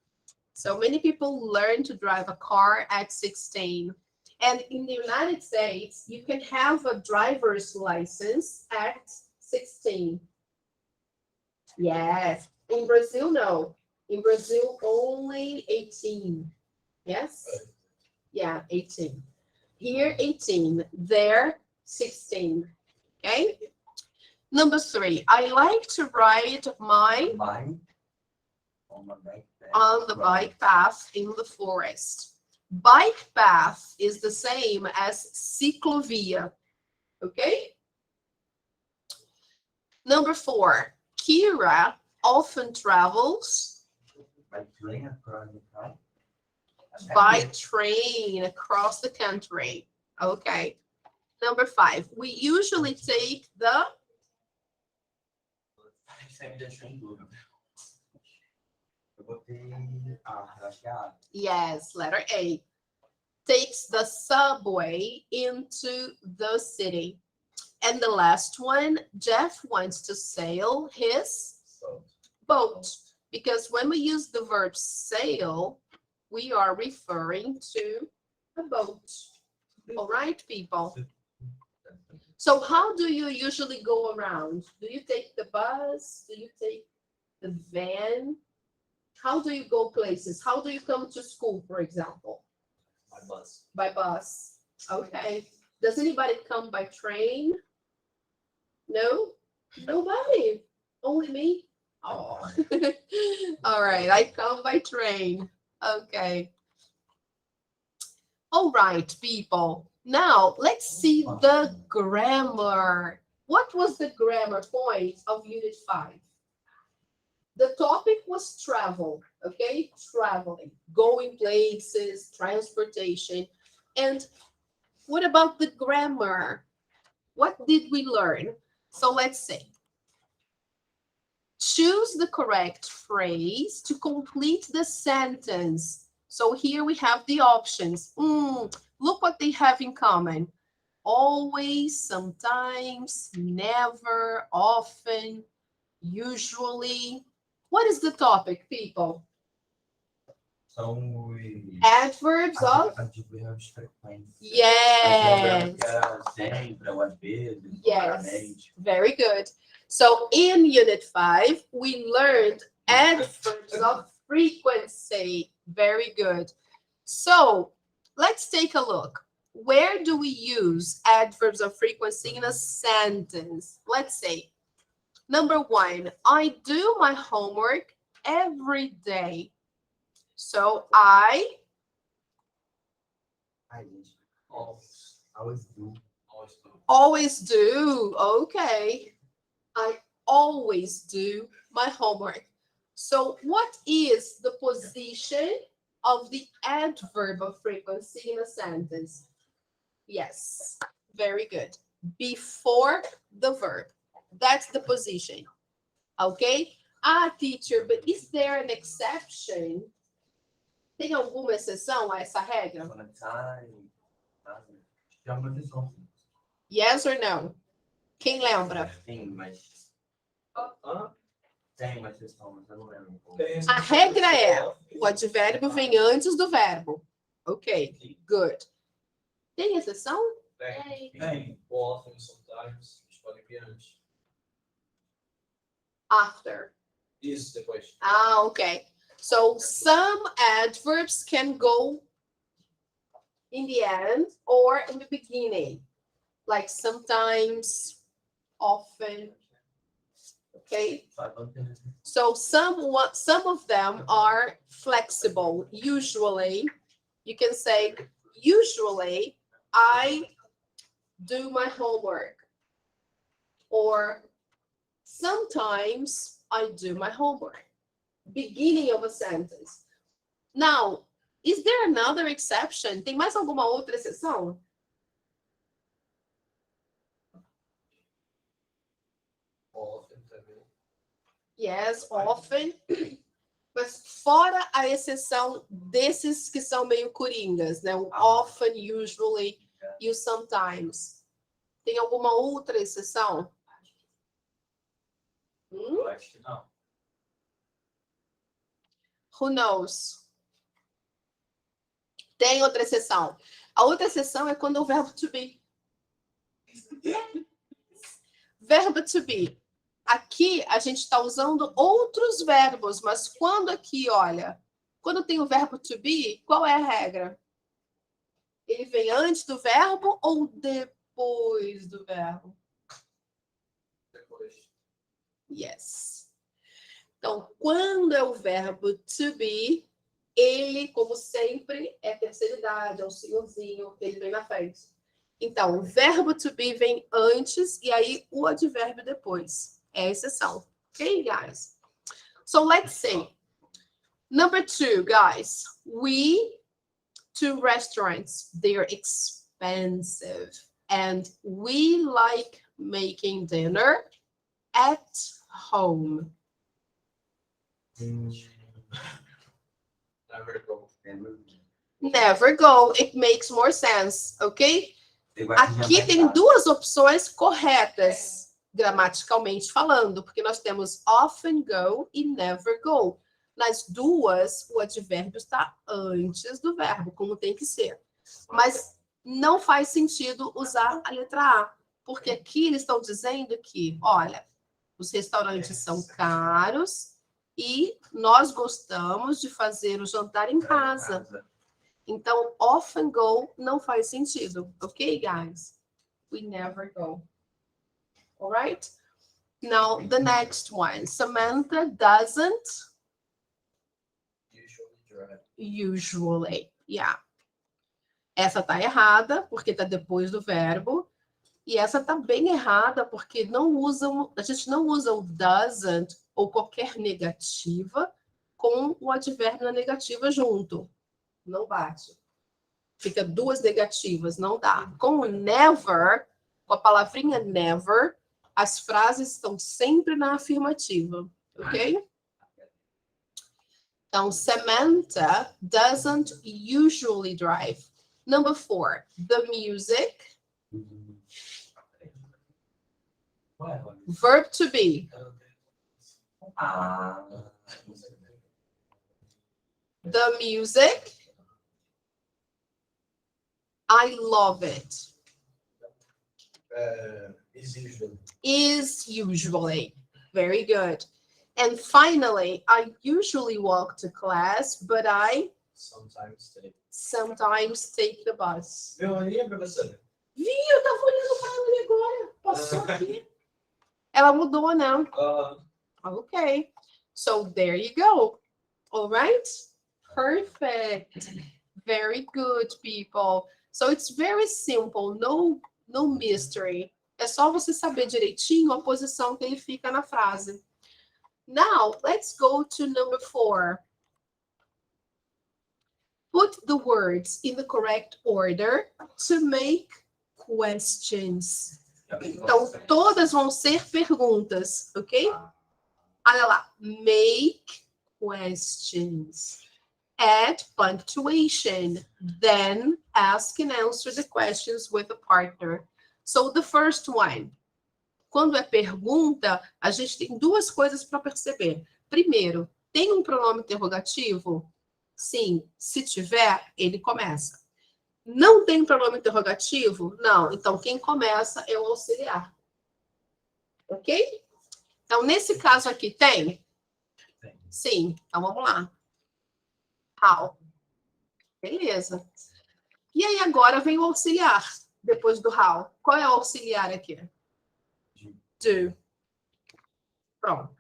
So many people learn to drive a car at 16. And in the United States, you can have a driver's license at 16. Yes. In Brazil, no. In Brazil, only 18. Yes? Yeah, 18. Here, 18. There, 16. Okay? Number 3, I like to ride my on the bike path in the forest. Bike path is the same as ciclovia. Okay? Number 4, Kira often travels by train across the country. Okay. Number 5, we usually take the yes, letter A. Takes the subway into the city. And the last one, Jeff wants to sail his boat. Because when we use the verb sail, we are referring to a boat. All right, people? So how do you usually go around? Do you take the bus? Do you take the van? How do you go places? How do you come to school, for example? By bus. By bus. Okay. Does anybody come by train? No? Nobody. Only me? Oh. All right, I come by train. Okay. All right, people. Now, let's see the grammar. What was the grammar point of Unit 5? The topic was travel, okay? Traveling, going places, transportation. And what about the grammar? What did we learn? So let's see. Choose the correct phrase to complete the sentence. So here we have the options. Look what they have in common. Always, sometimes, never, often, usually. What is the topic, people? São os Adverbs of? advérbios frequentes. Yes. Sempre, ou às vezes, Yes. raramente. Very good. So in Unit 5, we learned adverbs of frequency. Very good. So let's take a look. Where do we use adverbs of frequency in a sentence? Let's say, number 1, I do my homework every day. So I Always do. always do. Okay. I always do my homework. So what is the position of the adverb of frequency in a sentence? Yes, very good. Before the verb. That's the position. Okay? Teacher, but is there an exception? Tem alguma exceção a essa regra? Yes or no? Quem lembra? Sim, mas... Tem uma exceção, mas eu não lembro. A regra é, o advérbio vem antes do verbo. Ok, good. Tem exceção? Tem. Often, sometimes, eles podem vir antes. After. Isso, depois. Okay. So some adverbs can go in the end or in the beginning. Like sometimes, often. Okay. So some of them are flexible. Usually, you can say, usually I do my homework. Or sometimes I do my homework. Beginning of a sentence. Now, is there another exception? Tem mais alguma outra exceção? Often também. Yes, often. Mas fora a exceção desses que são meio coringas, né? O often, usually e o sometimes. Tem alguma outra exceção? Eu acho que não. Who knows? Tem outra exceção. A outra exceção é quando o verbo to be. Verbo to be. Aqui a gente está usando outros verbos, mas quando aqui, olha, quando tem o verbo to be, qual é a regra? Ele vem antes do verbo ou depois do verbo? Depois. Yes. Então, quando é o verbo to be, ele, como sempre, é terceiridade, é o senhorzinho, ele vem na frente. Então, o verbo to be vem antes e aí o advérbio depois. É a exceção. Okay, guys? So, let's say. Number 2, guys. We to restaurants. They're expensive. And we like making dinner at home. Never go. Never go. It makes more sense, ok? Aqui tem duas opções corretas, gramaticalmente falando, porque nós temos often go e never go. Nas duas, o advérbio está antes do verbo, como tem que ser. Mas não faz sentido usar a letra A, porque aqui eles estão dizendo que, olha, os restaurantes são caros e nós gostamos de fazer o jantar em casa. Então, often go não faz sentido. Ok, guys? We never go. Alright? Now, the next one. Samantha doesn't usually. Yeah. Essa tá errada, porque tá depois do verbo. E essa tá bem errada, porque a gente não usa o doesn't ou qualquer negativa com o advérbio na negativa junto. Não bate. Fica duas negativas, não dá. Com o never, com a palavrinha never, as frases estão sempre na afirmativa, ok? Então, Samantha doesn't usually drive. Number 4, the music. Verb to be. The music. I love it. Is usually. Very good. And finally, I usually walk to class, but I sometimes take the bus. Meu aninho, professora. Vi, eu tava olhando para ela agora. Passou aqui. Ela mudou, não? Okay. So there you go. All right? Perfect. Very good, people. So it's very simple. No mystery. É só você saber direitinho a posição que ele fica na frase. Now, let's go to number 4. Put the words in the correct order to make questions. Então, todas vão ser perguntas, ok? Olha lá. Make questions. Add punctuation. Then ask and answer the questions with a partner. So, the first one. Quando é pergunta, a gente tem duas coisas para perceber. Primeiro, tem um pronome interrogativo? Sim. Se tiver, ele começa. Não tem pronome interrogativo? Não. Então, quem começa é o auxiliar. Ok? Então, nesse caso aqui, tem? Sim. Então, vamos lá. How. Beleza. E aí, agora vem o auxiliar, depois do how. Qual é o auxiliar aqui? Do. Pronto.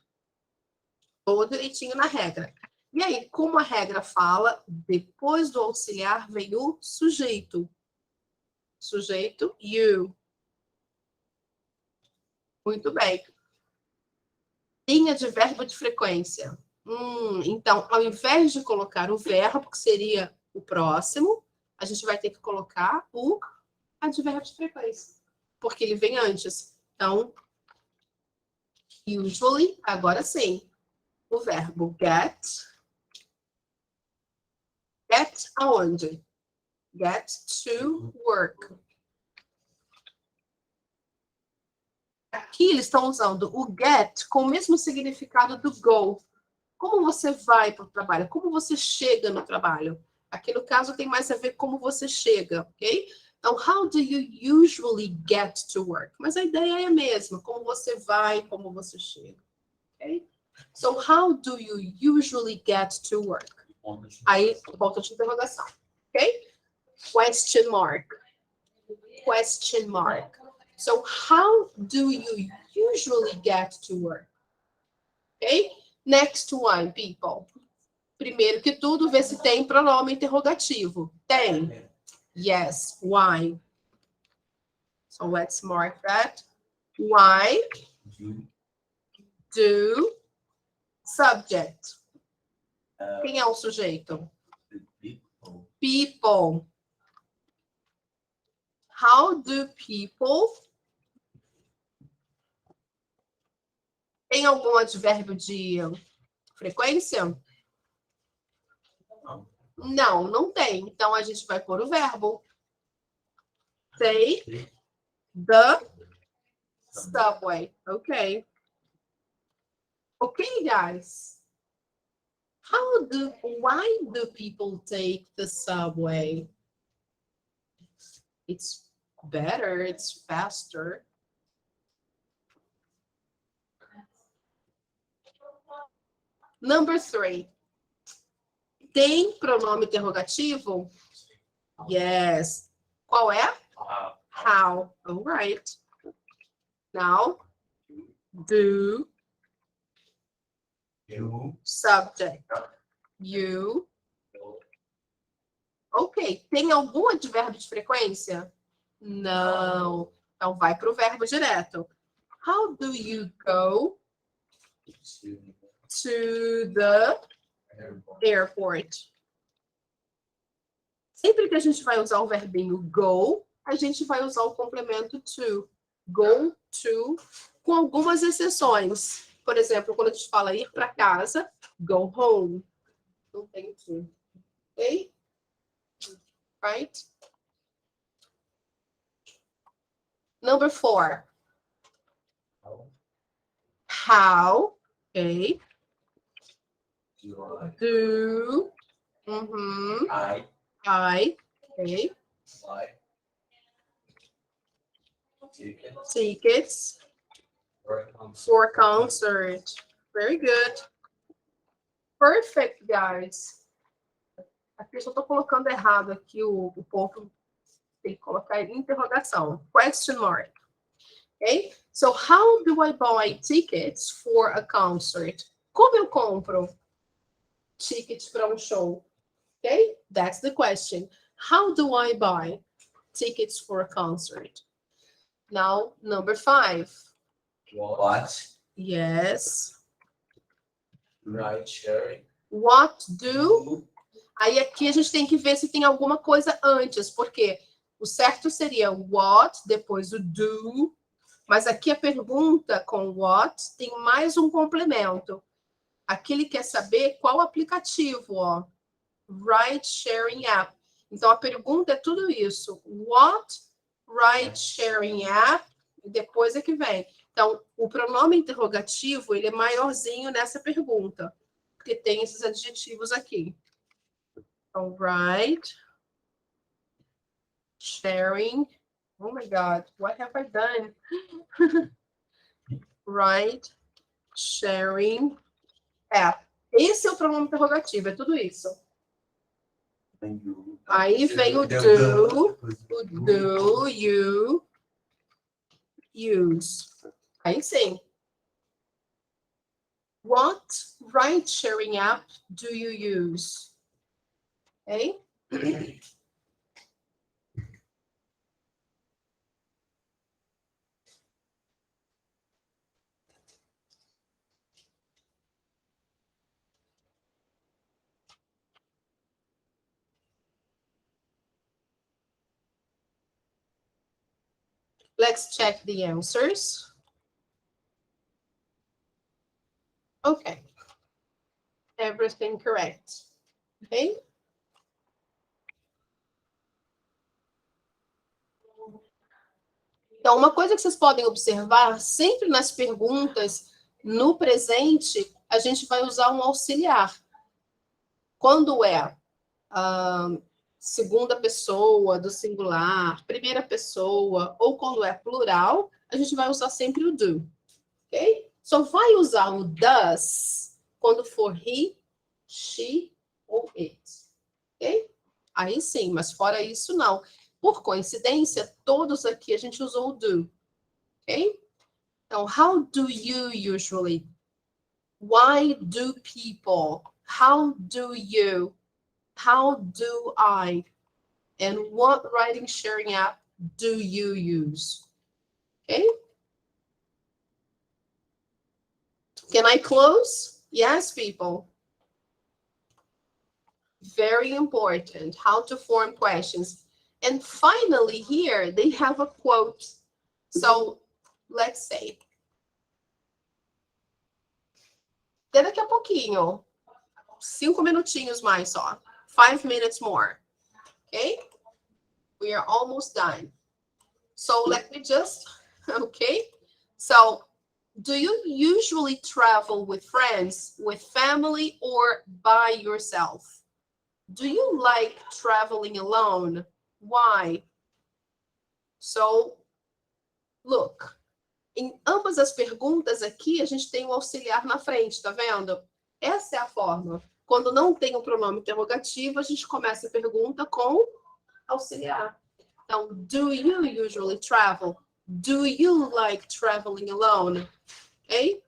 Tô direitinho na regra. E aí, como a regra fala, depois do auxiliar vem o sujeito. Sujeito, you. Muito bem. Tem advérbio de frequência. Então, ao invés de colocar o verbo, que seria o próximo, a gente vai ter que colocar o advérbio de frequência. Porque ele vem antes. Então, usually, agora sim. O verbo get. Get aonde? Get to work. Aqui eles estão usando o get com o mesmo significado do go. Como você vai para o trabalho? Como você chega no trabalho? Aqui no caso tem mais a ver como você chega, ok? Então, how do you usually get to work? Mas a ideia é a mesma, como você vai, como você chega, ok? So, how do you usually get to work? Aí, volta de interrogação, ok? Question mark. Question mark. So, how do you usually get to work? Ok? Next one, people. Primeiro que tudo, vê se tem pronome interrogativo. Tem. Yes. Why? So, let's mark that. Why do subject. Quem é o sujeito? People. How do people... Tem algum advérbio de frequência? Não, não tem. Então, a gente vai pôr o verbo. Take the subway. Ok. Ok, guys. Why do people take the subway? It's better, it's faster. Number 3. Tem pronome interrogativo? Yes. Qual é? How. All right. Now, Do. You. Subject. You. Ok. Tem algum advérbio de frequência? Não. Então, vai para o verbo direto. How do you go to the airport? Sempre que a gente vai usar o verbinho go, a gente vai usar o complemento to. Go to, com algumas exceções. Por exemplo, quando a gente fala ir para casa, go home. Não tem to. Ok? Right? Number 4. How, okay. Do, I, okay. Tickets for concert. Very good. Perfect, guys. Aqui eu só estou colocando errado aqui o ponto. Tem que colocar em interrogação. Question mark. Okay? So, how do I buy tickets for a concert? Como eu compro tickets para um show? Okay? That's the question. How do I buy tickets for a concert? Now, number 5. What? Yes. Ride sharing. What do? Aí aqui a gente tem que ver se tem alguma coisa antes, porque o certo seria what, depois o do, mas aqui a pergunta com what tem mais um complemento. Aqui ele quer saber qual aplicativo, ó. Ride sharing app. Então a pergunta é tudo isso. What ride sharing app? E depois é que vem. Então, o pronome interrogativo, ele é maiorzinho nessa pergunta, porque tem esses adjetivos aqui. Então, ride sharing. Oh my God, what have I done? Ride sharing app. Esse é o pronome interrogativo, é tudo isso. Aí vem o do you use. Aí sim. What ride-sharing app do you use? Okay? Let's check the answers. Okay. Everything correct. Okay? Então, uma coisa que vocês podem observar, sempre nas perguntas, no presente, a gente vai usar um auxiliar. Quando é segunda pessoa do singular, primeira pessoa, ou quando é plural, a gente vai usar sempre o do. Ok? Só vai usar o does quando for he, she ou it. Ok? Aí sim, mas fora isso, não. Por coincidência, todos aqui a gente usou o do. Ok? Então, how do you usually? Why do people? How do you? How do I? And what writing sharing app do you use? Okay? Can I close? Yes, people. Very important. How to form questions. And finally, here, they have a quote. So, let's say. Até daqui a pouquinho. 5 minutinhos mais só. 5 minutes more. Okay? We are almost done. So, let me just, okay? So, do you usually travel with friends, with family, or by yourself? Do you like traveling alone? Why? So, look. Em ambas as perguntas aqui, a gente tem um auxiliar na frente, tá vendo? Essa é a forma. Quando não tem o pronome interrogativo, a gente começa a pergunta com auxiliar. Então, do you usually travel? Do you like traveling alone? Okay?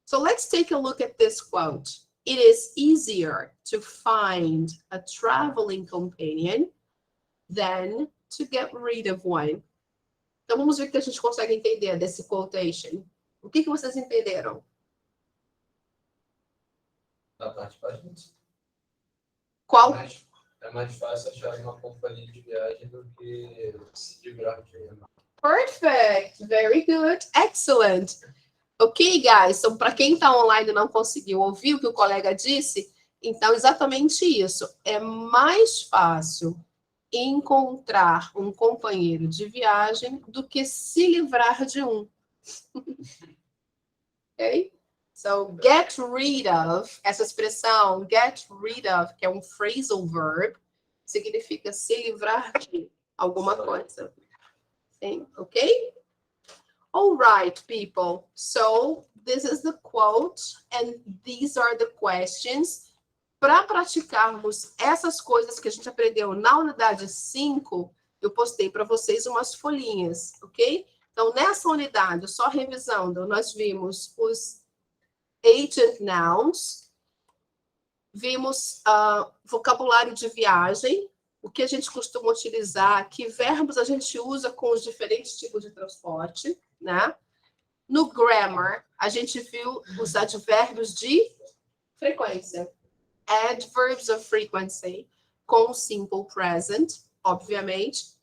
So let's take a look at this quote. It is easier to find a traveling companion than to get rid of one. Então vamos ver o que a gente consegue entender desse quotation. O que vocês entenderam? Da parte pra gente. Qual? É mais fácil achar uma companhia de viagem do que se livrar de uma. Perfect. Very good. Excellent. Ok, guys? Então, para quem está online e não conseguiu ouvir o que o colega disse, então, exatamente isso. É mais fácil encontrar um companheiro de viagem do que se livrar de um. Ok? So, get rid of, essa expressão, get rid of, que é um phrasal verb, significa se livrar de alguma coisa. Sim, ok? All right, people. So, this is the quote, and these are the questions. Para praticarmos essas coisas que a gente aprendeu na unidade 5, eu postei para vocês umas folhinhas, ok? Então, nessa unidade, só revisando, nós vimos os agent nouns, vimos vocabulário de viagem, o que a gente costuma utilizar, que verbos a gente usa com os diferentes tipos de transporte, né? No grammar, a gente viu os advérbios de frequência. Adverbs of frequency, com simple present, obviamente.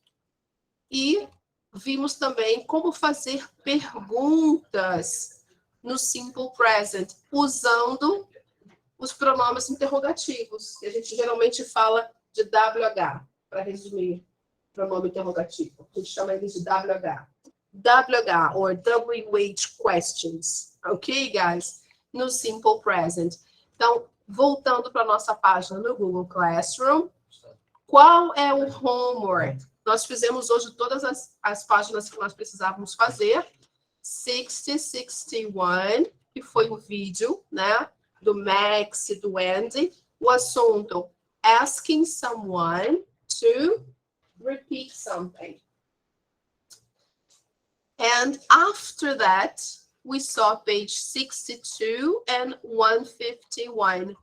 E vimos também como fazer perguntas no simple present, usando os pronomes interrogativos, que a gente geralmente fala de WH, para resumir, pronome interrogativo. A gente chama eles de WH. WH, or WH questions. Ok, guys? No simple present. Então, voltando para a nossa página no Google Classroom, qual é o homework? Nós fizemos hoje todas as páginas que nós precisávamos fazer. 61, que foi o vídeo, né? Do Max e do Andy. O assunto, asking someone to repeat something. And after that, we saw page 62 and 151.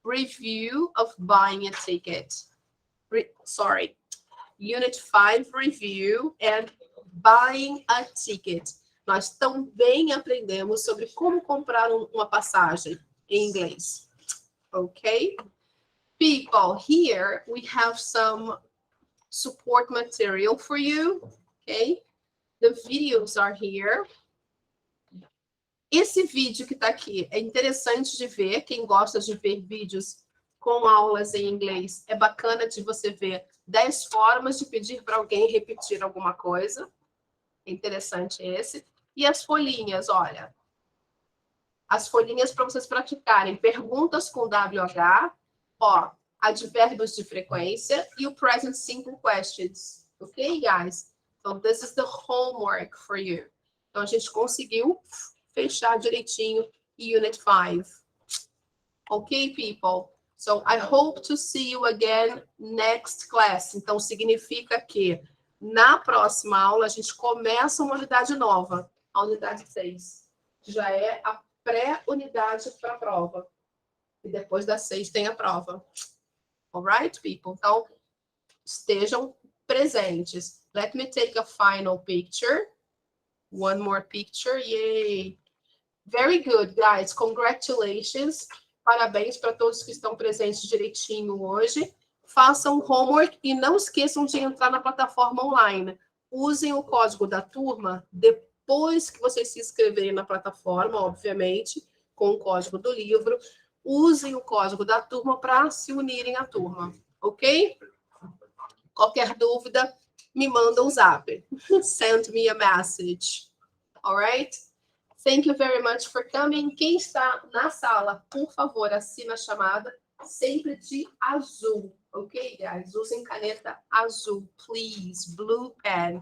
Review of buying a ticket. Unit 5 review and buying a ticket. Nós também aprendemos sobre como comprar uma passagem em inglês. Okay? People, here we have some support material for you. Okay? The videos are here. Esse vídeo que está aqui é interessante de ver. Quem gosta de ver vídeos com aulas em inglês, é bacana de você ver 10 formas de pedir para alguém repetir alguma coisa. É interessante esse. E as folhinhas, olha. As folhinhas para vocês praticarem. Perguntas com WH, ó, advérbios de frequência e o present simple questions. Ok, guys? So this is the homework for you. Então, a gente conseguiu fechar direitinho Unit 5. Ok, people? So, I hope to see you again next class. Então, significa que na próxima aula a gente começa uma unidade nova, a unidade 6. Já é a pré-unidade para a prova. E depois da 6 tem a prova. Alright, people? Então, estejam presentes. Let me take a final picture. One more picture. Yay! Very good, guys. Congratulations. Parabéns para todos que estão presentes direitinho hoje. Façam homework e não esqueçam de entrar na plataforma online. Usem o código da turma depois que vocês se inscreverem na plataforma, obviamente, com o código do livro. Usem o código da turma para se unirem à turma, ok? Qualquer dúvida, me manda um zap. Send me a message. All right? Thank you very much for coming. Quem está na sala, por favor, assina a chamada sempre de azul. Ok, guys? Usem caneta azul, please. Blue pen.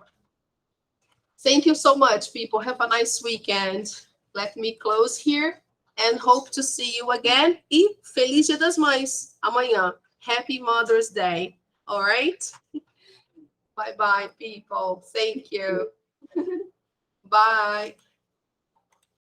Thank you so much, people. Have a nice weekend. Let me close here and hope to see you again. E Feliz Dia das Mães amanhã. Happy Mother's Day. All right? Bye-bye, people. Thank you. Bye.